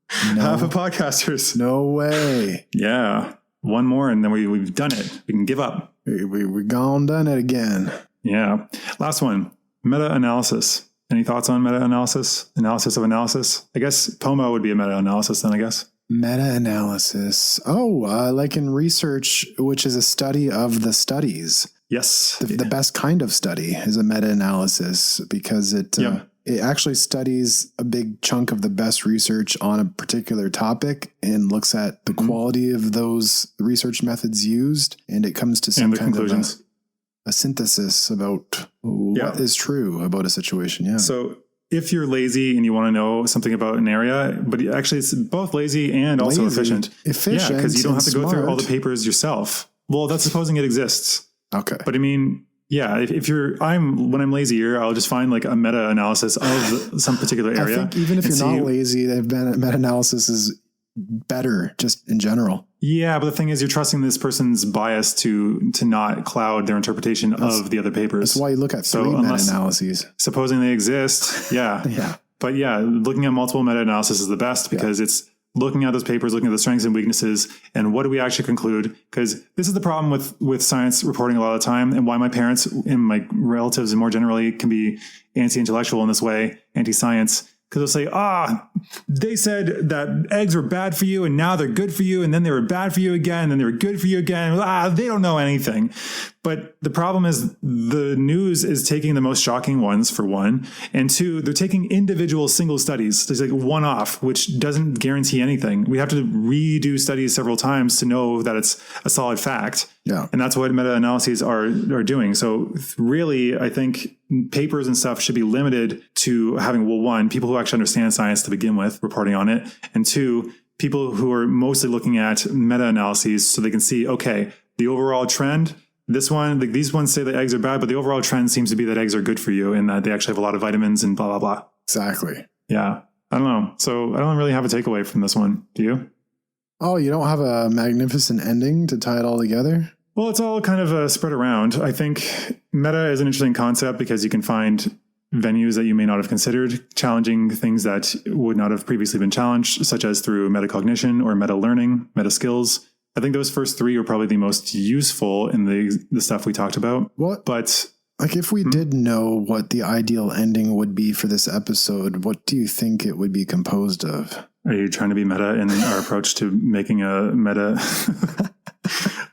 [SPEAKER 1] half of podcasters.
[SPEAKER 2] No way.
[SPEAKER 1] Yeah. One more and then we've done it. We can give up.
[SPEAKER 2] We gone done it again.
[SPEAKER 1] Yeah. Last one. Meta-analysis. Any thoughts on meta-analysis? Analysis of analysis? I guess POMA would be a meta-analysis then, I guess.
[SPEAKER 2] Meta-analysis. Like in research, which is a study of the studies.
[SPEAKER 1] Yes.
[SPEAKER 2] The best kind of study is a meta-analysis because it actually studies a big chunk of the best research on a particular topic and looks at the quality of those research methods used, and it comes to some kind of a synthesis about what is true about a situation. Yeah.
[SPEAKER 1] So if you're lazy and you want to know something about an area, but actually it's both lazy and also efficient.
[SPEAKER 2] Efficient.
[SPEAKER 1] Yeah, because you don't have to go through all the papers yourself. Well, that's supposing it exists.
[SPEAKER 2] Okay.
[SPEAKER 1] But I mean, yeah, when I'm lazier, I'll just find like a meta-analysis of some particular area.
[SPEAKER 2] I think even if you're not lazy, meta-analysis is better just in general.
[SPEAKER 1] Yeah, but the thing is, you're trusting this person's bias to not cloud their interpretation of the other papers.
[SPEAKER 2] That's why you look at three meta-analyses.
[SPEAKER 1] Supposing they exist, yeah.
[SPEAKER 2] Yeah.
[SPEAKER 1] But yeah, looking at multiple meta-analysis is the best because it's looking at those papers, looking at the strengths and weaknesses, and what do we actually conclude? Because this is the problem with science reporting a lot of the time, and why my parents and my relatives and more generally can be anti-intellectual in this way, anti-science. Because they'll say, they said that eggs were bad for you and now they're good for you. And then they were bad for you again. And then they were good for you again. They don't know anything. But the problem is the news is taking the most shocking ones, for one. And two, they're taking individual single studies. There's like one off, which doesn't guarantee anything. We have to redo studies several times to know that it's a solid fact.
[SPEAKER 2] Yeah.
[SPEAKER 1] And that's what meta-analyses are doing. So really, I think papers and stuff should be limited to having, well, one, people who actually understand science to begin with reporting on it. And two, people who are mostly looking at meta-analyses so they can see, okay, the overall trend, this one, like these ones say that eggs are bad, but the overall trend seems to be that eggs are good for you and that they actually have a lot of vitamins and blah, blah, blah.
[SPEAKER 2] Exactly.
[SPEAKER 1] Yeah. I don't know. So I don't really have a takeaway from this one. Do you?
[SPEAKER 2] Oh, you don't have a magnificent ending to tie it all together?
[SPEAKER 1] Well, it's all kind of spread around. I think meta is an interesting concept because you can find venues that you may not have considered, challenging things that would not have previously been challenged, such as through metacognition or meta learning, meta skills. I think those first three are probably the most useful in the stuff we talked about.
[SPEAKER 2] What?
[SPEAKER 1] But
[SPEAKER 2] like if we did know what the ideal ending would be for this episode, what do you think it would be composed of?
[SPEAKER 1] Are you trying to be meta in our approach to making a meta?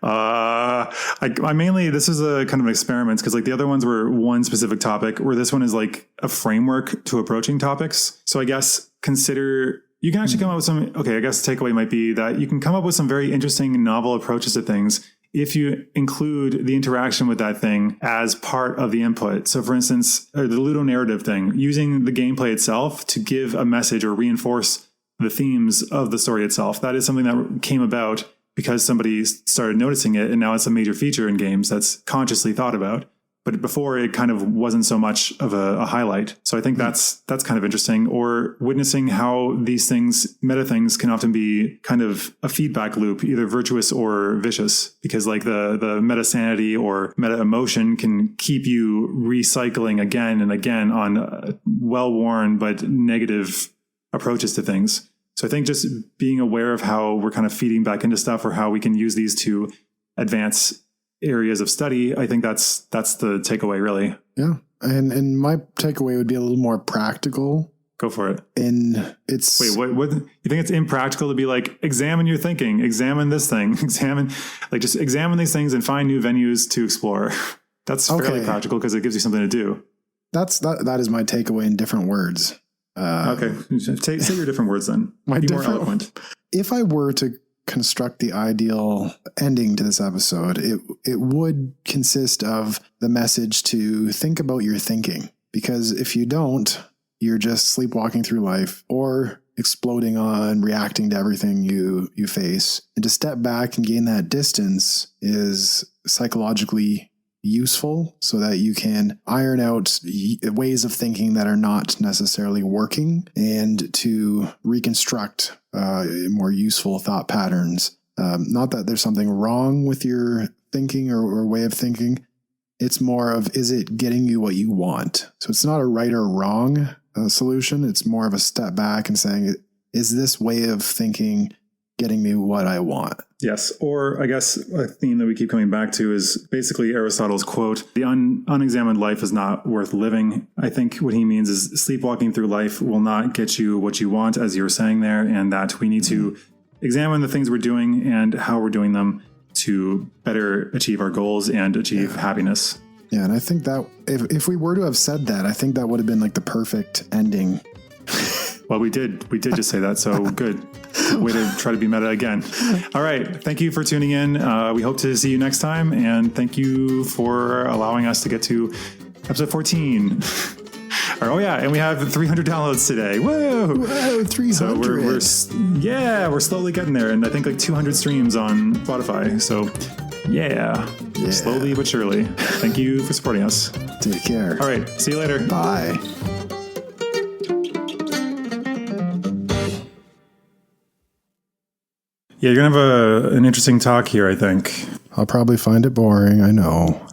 [SPEAKER 1] I mainly, this is a kind of an experiment because like the other ones were one specific topic, where this one is like a framework to approaching topics. So I guess you can actually come up with some, okay, I guess the takeaway might be that you can come up with some very interesting novel approaches to things if you include the interaction with that thing as part of the input. So for instance, the ludonarrative thing, using the gameplay itself to give a message or reinforce the themes of the story itself. That is something that came about because somebody started noticing it, and now it's a major feature in games that's consciously thought about. But before, it kind of wasn't so much of a highlight. So I think that's kind of interesting. Or witnessing how these things, meta things, can often be kind of a feedback loop, either virtuous or vicious. Because like the meta sanity or meta emotion can keep you recycling again and again on well-worn but negative approaches to things. So I think just being aware of how we're kind of feeding back into stuff, or how we can use these to advance areas of study, I think that's the takeaway, really.
[SPEAKER 2] Yeah. And my takeaway would be a little more practical.
[SPEAKER 1] Go for it.
[SPEAKER 2] And it's...
[SPEAKER 1] Wait, what you think it's impractical to be like, examine your thinking, examine this thing, just examine these things and find new venues to explore. That's fairly practical because it gives you something to do.
[SPEAKER 2] That is my takeaway in different words.
[SPEAKER 1] Okay. Say your different words then. Be more eloquent.
[SPEAKER 2] If I were to construct the ideal ending to this episode, it would consist of the message to think about your thinking. Because if you don't, you're just sleepwalking through life or exploding on, reacting to everything you face. And to step back and gain that distance is psychologically useful so that you can iron out ways of thinking that are not necessarily working and to reconstruct more useful thought patterns. Not that there's something wrong with your thinking or way of thinking. It's more of, is it getting you what you want? So it's not a right or wrong solution. It's more of a step back and saying, is this way of thinking getting me what I want?
[SPEAKER 1] Yes. Or I guess a theme that we keep coming back to is basically Aristotle's quote, the unexamined life is not worth living. I think what he means is sleepwalking through life will not get you what you want, as you were saying there, and that we need to examine the things we're doing and how we're doing them to better achieve our goals and achieve happiness.
[SPEAKER 2] Yeah. And I think that if we were to have said that, I think that would have been like the perfect ending.
[SPEAKER 1] Well, we did just say that. So good. Way to try to be meta again. All right. Thank you for tuning in. We hope to see you next time. And thank you for allowing us to get to episode 14. And we have 300 downloads today. Whoa, 300. So we're slowly getting there. And I think like 200 streams on Spotify. So yeah, slowly but surely. Thank you for supporting us.
[SPEAKER 2] Take care.
[SPEAKER 1] All right. See you later.
[SPEAKER 2] Bye.
[SPEAKER 1] Yeah, you're going to have an interesting talk here, I think.
[SPEAKER 2] I'll probably find it boring, I know.